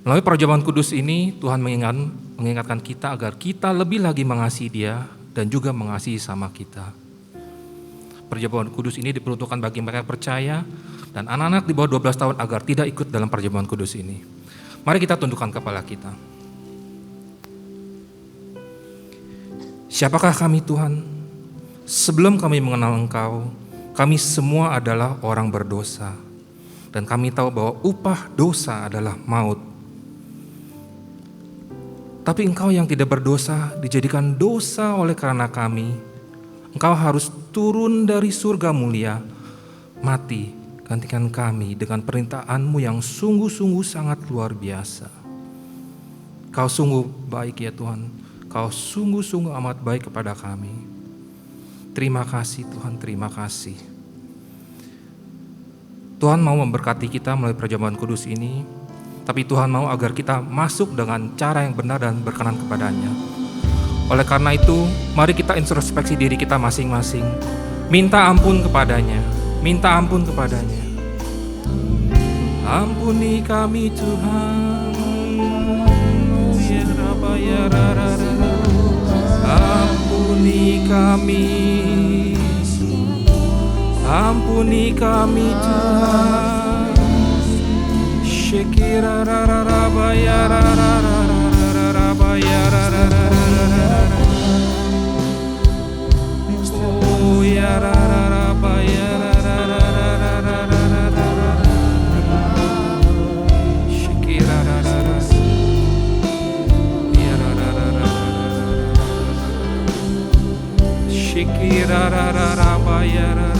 Melalui perjamuan kudus ini Tuhan mengingatkan kita agar kita lebih lagi mengasihi dia dan juga mengasihi sama kita. Perjamuan kudus ini diperuntukkan bagi mereka yang percaya dan anak-anak di bawah 12 tahun agar tidak ikut dalam perjamuan kudus ini. Mari kita tundukkan kepala kita. Siapakah kami Tuhan? Sebelum kami mengenal Engkau, kami semua adalah orang berdosa. Dan kami tahu bahwa upah dosa adalah maut. Tapi Engkau yang tidak berdosa dijadikan dosa oleh karena kami. Engkau harus turun dari surga mulia, mati, gantikan kami dengan perintah-Mu yang sungguh-sungguh sangat luar biasa. Kau sungguh baik ya Tuhan. Kau sungguh-sungguh amat baik kepada kami. Terima kasih Tuhan, terima kasih. Tuhan mau memberkati kita melalui perjamuan kudus ini, tapi Tuhan mau agar kita masuk dengan cara yang benar dan berkenan kepadanya. Oleh karena itu, mari kita introspeksi diri kita masing-masing. Minta ampun kepadanya, minta ampun kepadanya. Ampuni kami Tuhan. Ampuni kami, ampuni kami Tuhan. Shekira rarara ya rarara ya rarara. Oh ya rarara ya rarara. Shekira rarara. Shikira rarara ya rarara.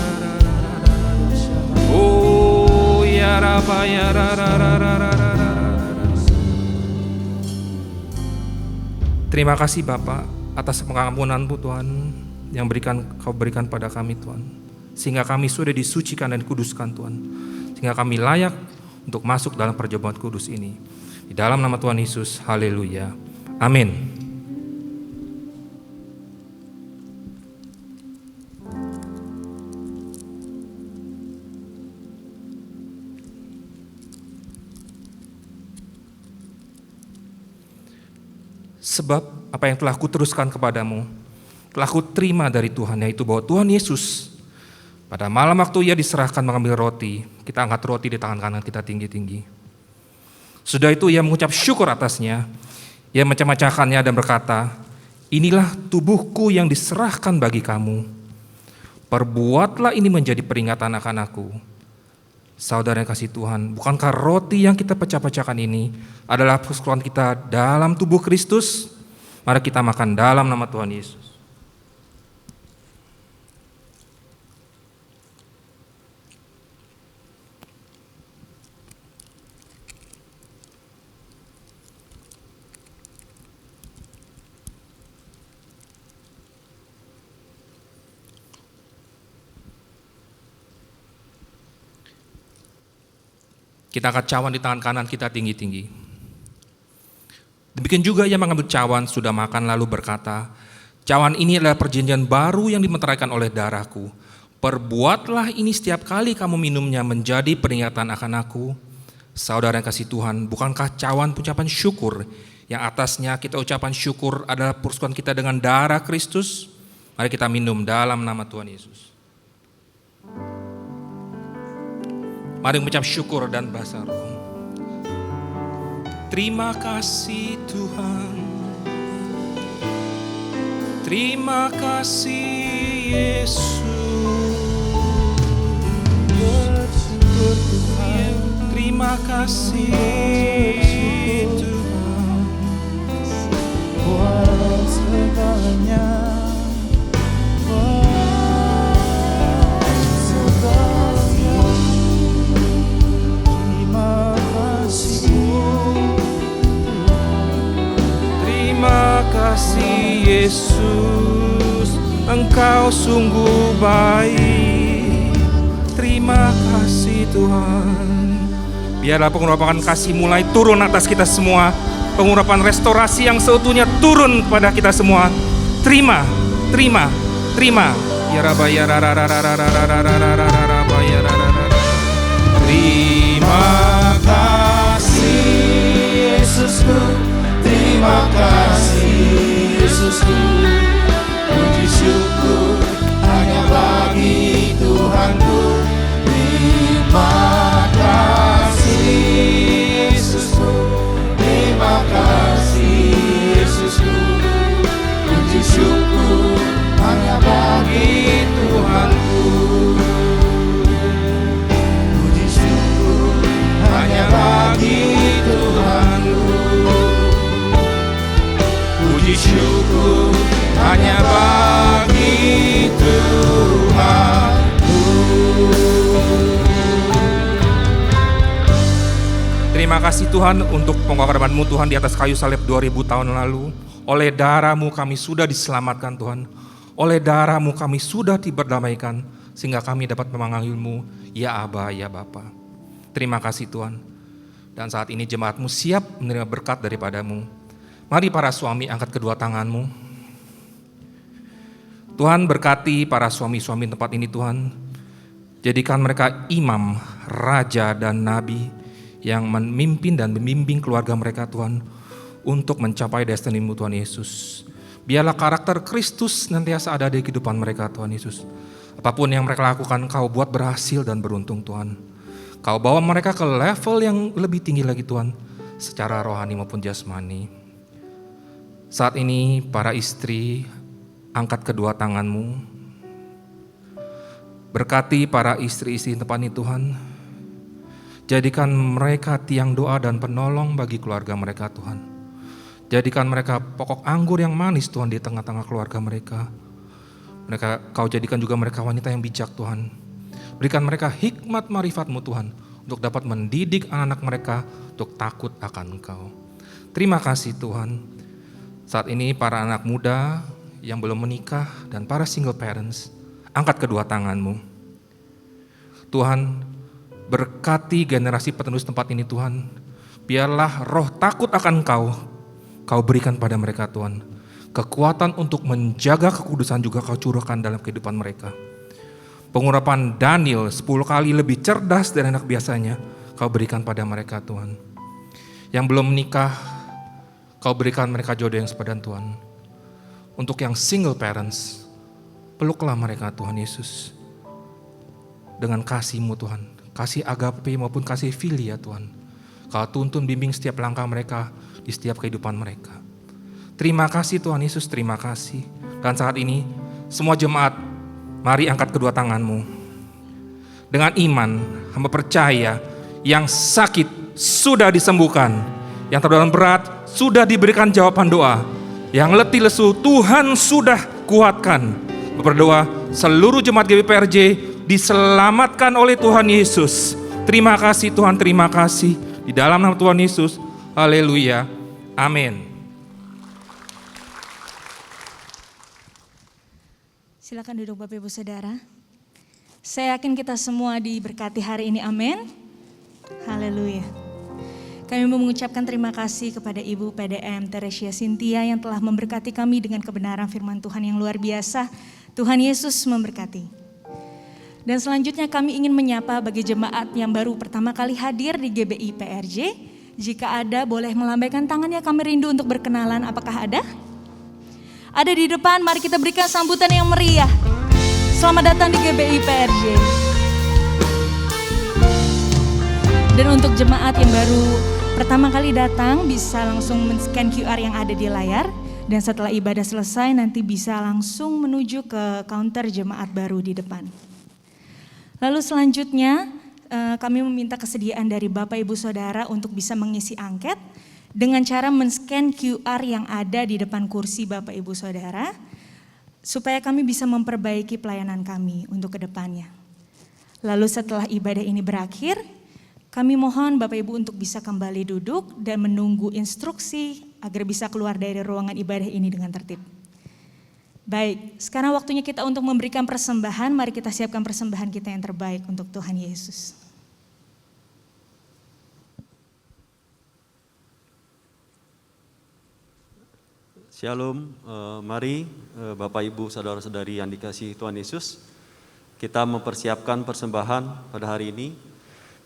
Oh ya raba ya rarara. Terima kasih Bapa atas pengampunan-Mu Tuhan yang Kau berikan pada kami Tuhan. Sehingga kami sudah disucikan dan dikuduskan Tuhan. sehingga kami layak untuk masuk dalam perjamuan kudus ini. Di dalam nama Tuhan Yesus, haleluya. Amin. Sebab apa yang telah kuteruskan kepadamu, telah kuterima dari Tuhan, yaitu bahwa Tuhan Yesus pada malam waktu ia diserahkan mengambil roti, kita angkat roti di tangan kanan kita tinggi-tinggi. Sudah itu ia mengucap syukur atasnya, ia memecah-mecahkannya dan berkata, inilah tubuhku yang diserahkan bagi kamu. Perbuatlah ini menjadi peringatan akan aku. Saudara yang kasih Tuhan, bukankah roti yang kita pecah-pecahkan ini adalah persekutuan kita dalam tubuh Kristus? Mari kita makan dalam nama Tuhan Yesus. Kita angkat cawan di tangan kanan kita tinggi-tinggi. Demikian juga ia mengambil cawan, sudah makan lalu berkata, cawan ini adalah perjanjian baru yang dimeteraikan oleh darahku. Perbuatlah ini setiap kali kamu minumnya menjadi peringatan akan aku. Saudara yang kasih Tuhan, bukankah cawan ucapan syukur yang atasnya kita ucapan syukur adalah persekutuan kita dengan darah Kristus? Mari kita minum dalam nama Tuhan Yesus. Mari mengucap syukur dan bahasa roh. Terima kasih Tuhan. Terima kasih Yesus. Bersyukur Tuhan. Terima kasih Tuhan. Buat segalanya. Terima kasih Yesus, Engkau sungguh baik. Terima kasih Tuhan. Biarlah pengurapan kasih mulai turun atas kita semua. Pengurapan restorasi yang seutuhnya turun kepada kita semua. Terima, terima, terima. Ya Rabba ya Terima kasih Yesusku, terima kasih Yesusku. Puji syukur hanya bagi Tuhanku. Terima kasih Yesusku, terima kasih Yesusku. Puji syukur hanya bagi Tuhanku. Puji syukur hanya bagi Tuhanku. Puji syukur hanya bagi Tuhanku. Terima kasih Tuhan untuk pengorbanan-Mu Tuhan di atas kayu salib 2000 tahun lalu. Oleh darah-Mu kami sudah diselamatkan Tuhan. Oleh darah-Mu kami sudah diberdamaikan sehingga kami dapat memanggil-Mu ya Aba, ya Bapa. Terima kasih Tuhan. Dan saat ini jemaat-Mu siap menerima berkat daripada-Mu. Mari para suami angkat kedua tangan-Mu. Tuhan berkati para suami-suami tempat ini Tuhan. Jadikan mereka imam, raja dan nabi yang memimpin dan membimbing keluarga mereka Tuhan untuk mencapai destiny-Mu Tuhan Yesus. Biarlah karakter Kristus nantiasa ada di kehidupan mereka Tuhan Yesus. Apapun yang mereka lakukan Kau buat berhasil dan beruntung Tuhan. Kau bawa mereka ke level yang lebih tinggi lagi Tuhan, secara rohani maupun jasmani. Saat ini para istri angkat kedua tangan-Mu. Berkati para istri-istri tempat ini Tuhan. Jadikan mereka tiang doa dan penolong bagi keluarga mereka Tuhan. Jadikan mereka pokok anggur yang manis Tuhan di tengah-tengah keluarga mereka. Kau jadikan juga mereka wanita yang bijak Tuhan. Berikan mereka hikmat marifat-Mu Tuhan untuk dapat mendidik anak-anak mereka untuk takut akan Engkau. Terima kasih Tuhan. Saat ini para anak muda yang belum menikah dan para single parents, angkat kedua tangan-Mu. Tuhan, Berkati generasi penerus tempat ini Tuhan. Biarlah roh takut akan Kau berikan pada mereka Tuhan. Kekuatan untuk menjaga kekudusan juga Kau curahkan dalam kehidupan mereka. Pengurapan Daniel 10 kali lebih cerdas dari anak biasanya Kau berikan pada mereka Tuhan. Yang belum menikah, Kau berikan mereka jodoh yang sepadan Tuhan. Untuk yang single parents, peluklah mereka Tuhan Yesus. Dengan kasih-Mu Tuhan, kasih agape maupun kasih filia Tuhan. Kau tuntun bimbing setiap langkah mereka di setiap kehidupan mereka. Terima kasih Tuhan Yesus, terima kasih. Dan saat ini, semua jemaat, mari angkat kedua tanganmu. Dengan iman, hamba percaya yang sakit sudah disembuhkan. Yang terdalam berat sudah diberikan jawaban doa. Yang letih lesu Tuhan sudah kuatkan. Berdoa seluruh jemaat GBPRJ diselamatkan oleh Tuhan Yesus. Terima kasih Tuhan, terima kasih. Di dalam nama Tuhan Yesus, haleluya, amin. Silakan duduk Bapak Ibu Saudara. Saya yakin kita semua diberkati hari ini, amin. Haleluya. Kami mengucapkan terima kasih kepada Ibu PDM Teresia Cynthia yang telah memberkati kami dengan kebenaran firman Tuhan yang luar biasa. Tuhan Yesus memberkati. Dan selanjutnya kami ingin menyapa bagi jemaat yang baru pertama kali hadir di GBI PRJ. Jika ada boleh melambaikan tangannya, kami rindu untuk berkenalan. Apakah ada? Ada di depan, mari kita berikan sambutan yang meriah. Selamat datang di GBI PRJ. Dan untuk jemaat yang baru pertama kali datang bisa langsung men-scan QR yang ada di layar. Dan setelah ibadah selesai nanti bisa langsung menuju ke counter jemaat baru di depan. Lalu selanjutnya kami meminta kesediaan dari Bapak Ibu Saudara untuk bisa mengisi angket dengan cara men-scan QR yang ada di depan kursi Bapak Ibu Saudara supaya kami bisa memperbaiki pelayanan kami untuk ke depannya. Lalu setelah ibadah ini berakhir, kami mohon Bapak Ibu untuk bisa kembali duduk dan menunggu instruksi agar bisa keluar dari ruangan ibadah ini dengan tertib. Baik, sekarang waktunya kita untuk memberikan persembahan. Mari kita siapkan persembahan kita yang terbaik untuk Tuhan Yesus. Shalom, mari Bapak Ibu Saudara-saudari yang dikasihi Tuhan Yesus, kita mempersiapkan persembahan pada hari ini,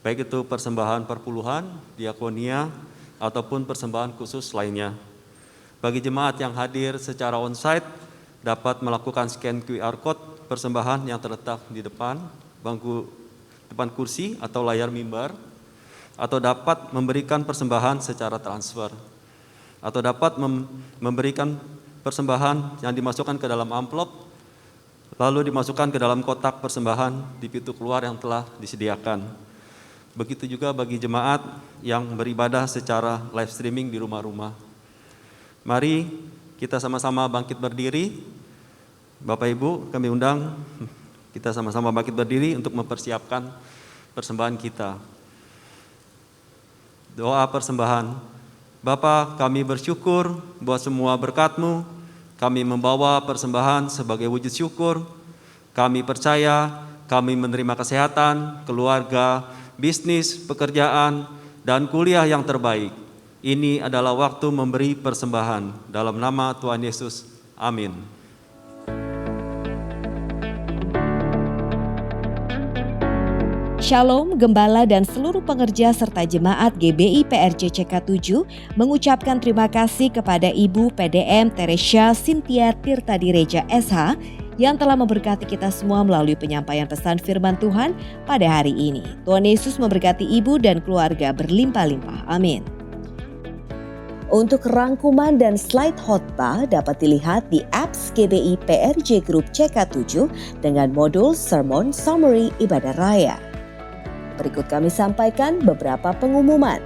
baik itu persembahan perpuluhan, diakonia, ataupun persembahan khusus lainnya. Bagi jemaat yang hadir secara onsite, dapat melakukan scan QR Code persembahan yang terletak di depan depan kursi atau layar mimbar, atau dapat memberikan persembahan secara transfer, atau dapat memberikan persembahan yang dimasukkan ke dalam amplop, lalu dimasukkan ke dalam kotak persembahan di pintu keluar yang telah disediakan. Begitu juga bagi jemaat yang beribadah secara live streaming di rumah-rumah. Mari kita sama-sama bangkit berdiri. Bapak Ibu, kami undang kita sama-sama bangkit berdiri untuk mempersiapkan persembahan kita. Doa persembahan. Bapa, kami bersyukur buat semua berkat-Mu. Kami membawa persembahan sebagai wujud syukur. Kami percaya kami menerima kesehatan, keluarga, bisnis, pekerjaan, dan kuliah yang terbaik. Ini adalah waktu memberi persembahan. Dalam nama Tuhan Yesus, amin. Shalom, Gembala dan seluruh pengerja serta jemaat GBI PRJ CK7 mengucapkan terima kasih kepada Ibu PDM Teresia Cynthia Tirtadireja SH yang telah memberkati kita semua melalui penyampaian pesan firman Tuhan pada hari ini. Tuhan Yesus memberkati ibu dan keluarga berlimpah-limpah. Amin. Untuk rangkuman dan slide khotbah dapat dilihat di apps GBI PRJ Group CK7 dengan modul Sermon Summary Ibadah Raya. Berikut kami sampaikan beberapa pengumuman.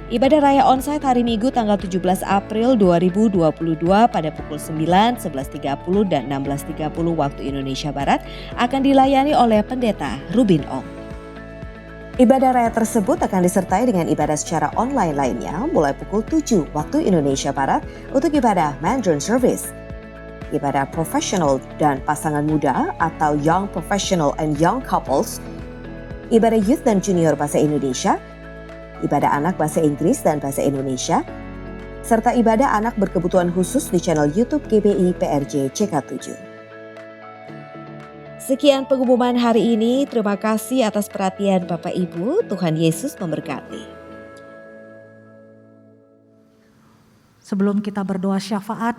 Ibadah Raya Onsite hari Minggu tanggal 17 April 2022 pada pukul 9, 11.30 dan 16.30 waktu Indonesia Barat akan dilayani oleh Pendeta Rubin Ong. Ibadah Raya tersebut akan disertai dengan ibadah secara online lainnya mulai pukul 7 waktu Indonesia Barat untuk ibadah Mandarin Service. Ibadah profesional dan pasangan muda atau Young Professional and Young Couples ibadah youth dan junior bahasa Indonesia, ibadah anak bahasa Inggris dan bahasa Indonesia, serta ibadah anak berkebutuhan khusus di channel YouTube GBI PRJ CK7. Sekian pengumuman hari ini. Terima kasih atas perhatian Bapak Ibu. Tuhan Yesus memberkati. Sebelum kita berdoa syafaat,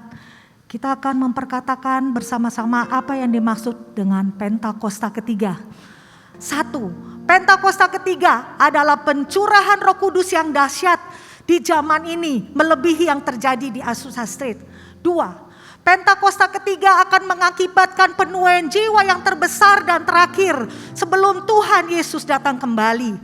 kita akan memperkatakan bersama-sama apa yang dimaksud dengan Pentakosta ketiga. 1. Pentakosta ketiga adalah pencurahan Roh Kudus yang dahsyat di zaman ini, melebihi yang terjadi di Azusa Street. 2. Pentakosta ketiga akan mengakibatkan penuaian jiwa yang terbesar dan terakhir sebelum Tuhan Yesus datang kembali.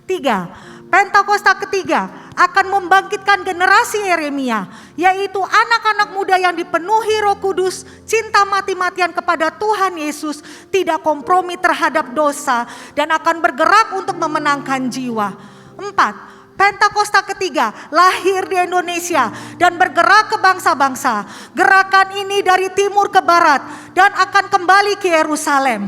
3. Pentakosta ketiga akan membangkitkan generasi Yeremia, yaitu anak-anak muda yang dipenuhi Roh Kudus, cinta mati-matian kepada Tuhan Yesus, tidak kompromi terhadap dosa, dan akan bergerak untuk memenangkan jiwa. 4. Pentakosta ketiga lahir di Indonesia dan bergerak ke bangsa-bangsa. Gerakan ini dari timur ke barat dan akan kembali ke Yerusalem.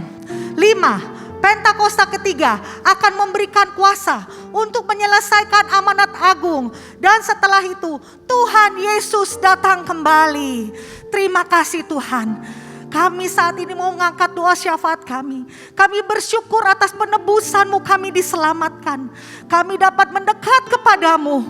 5. Pentakosta ketiga akan memberikan kuasa untuk menyelesaikan amanat agung, dan setelah itu Tuhan Yesus datang kembali. Terima kasih Tuhan. Kami saat ini mau mengangkat doa syafaat kami. Kami bersyukur atas penebusan-Mu kami diselamatkan. Kami dapat mendekat kepadamu.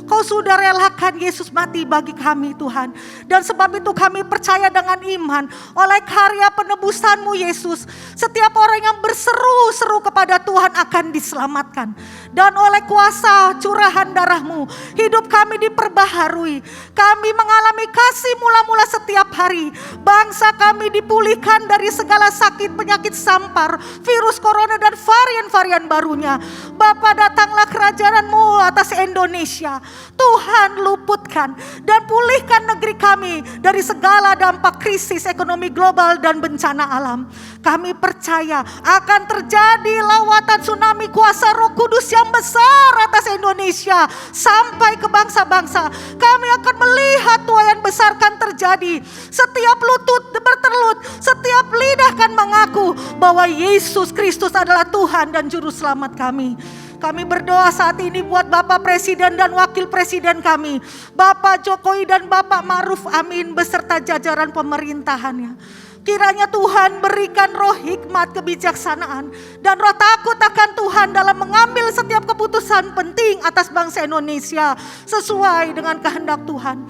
Kau sudah relakan Yesus mati bagi kami Tuhan. Dan sebab itu kami percaya dengan iman oleh karya penebusan-Mu Yesus. Setiap orang yang berseru-seru kepada Tuhan akan diselamatkan. Dan oleh kuasa curahan darah-Mu, hidup kami diperbaharui. Kami mengalami kasih mula-mula setiap hari. Bangsa kami dipulihkan dari segala sakit, penyakit sampar, virus corona dan varian-varian barunya. Bapa, datanglah kerajaan-Mu atas Indonesia. Tuhan, luputkan dan pulihkan negeri kami dari segala dampak krisis ekonomi global dan bencana alam. Kami percaya akan terjadi lawatan tsunami kuasa Roh Kudus yang besar atas Indonesia sampai ke bangsa-bangsa. Kami akan melihat tuaian besar akan terjadi. Setiap lutut bertelut, setiap lidah akan mengaku bahwa Yesus Kristus adalah Tuhan dan Juru Selamat kami. Kami berdoa saat ini buat Bapak Presiden dan Wakil Presiden kami, Bapak Jokowi dan Bapak Ma'ruf Amin beserta jajaran pemerintahannya. Kiranya Tuhan berikan roh hikmat, kebijaksanaan, dan roh takut akan Tuhan dalam mengambil setiap keputusan penting atas bangsa Indonesia sesuai dengan kehendak Tuhan.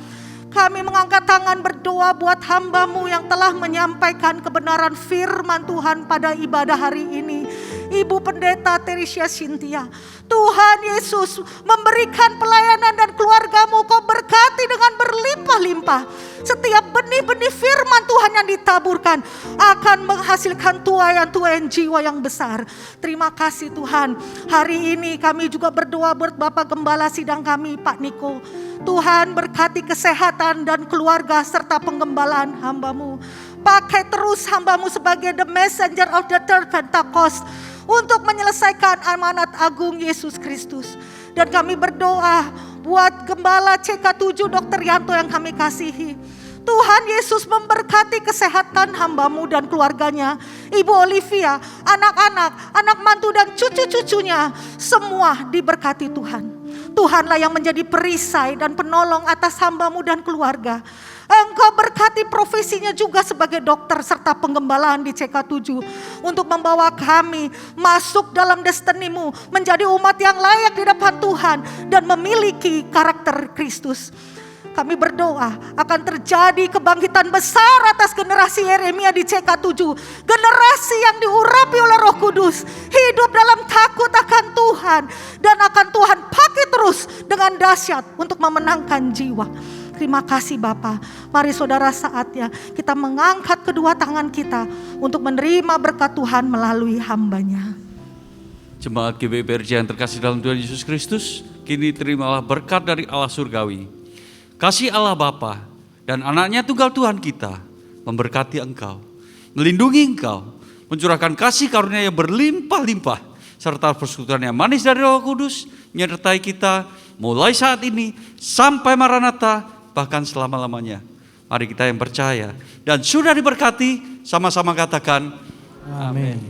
Kami mengangkat tangan berdoa buat hamba-Mu yang telah menyampaikan kebenaran firman Tuhan pada ibadah hari ini. Ibu Pendeta Teresia Cynthia, Tuhan Yesus memberikan pelayanan dan keluarga-Mu, Kau berkati dengan berlimpah-limpah. Setiap benih-benih firman Tuhan yang ditaburkan akan menghasilkan tuaian-tuaian jiwa yang besar. Terima kasih Tuhan. Hari ini kami juga berdoa buat Bapak Gembala Sidang kami, Pak Niko. Tuhan berkati kesehatan dan keluarga serta penggembalaan hamba-Mu. Pakai terus hamba-Mu sebagai the messenger of the third Pentecost untuk menyelesaikan amanat agung Yesus Kristus. Dan kami berdoa buat Gembala CK7 Dr. Yanto yang kami kasihi. Tuhan Yesus memberkati kesehatan hamba-Mu dan keluarganya. Ibu Olivia, anak-anak, anak mantu dan cucu-cucunya, semua diberkati Tuhan. Tuhanlah yang menjadi perisai dan penolong atas hamba-Mu dan keluarga. Engkau berkati profesinya juga sebagai dokter serta penggembalaan di CK7 untuk membawa kami masuk dalam destiny-Mu, menjadi umat yang layak di depan Tuhan dan memiliki karakter Kristus. Kami berdoa akan terjadi kebangkitan besar atas generasi Yeremia di CK7. Generasi yang diurapi oleh Roh Kudus, hidup dalam takut akan Tuhan, dan akan Tuhan pakai terus dengan dahsyat untuk memenangkan jiwa. Terima kasih Bapa. Mari saudara, saatnya kita mengangkat kedua tangan kita untuk menerima berkat Tuhan melalui hamba-Nya. Jemaat GBI PRJ yang terkasih dalam Tuhan Yesus Kristus, kini terimalah berkat dari Allah surgawi. Kasih Allah Bapa dan anaknya tunggal Tuhan kita memberkati engkau, melindungi engkau, mencurahkan kasih karunia yang berlimpah-limpah, serta persekutuan yang manis dari Roh Kudus menyertai kita mulai saat ini sampai Maranatha, bahkan selama-lamanya. Mari kita yang percaya dan sudah diberkati sama-sama katakan amin.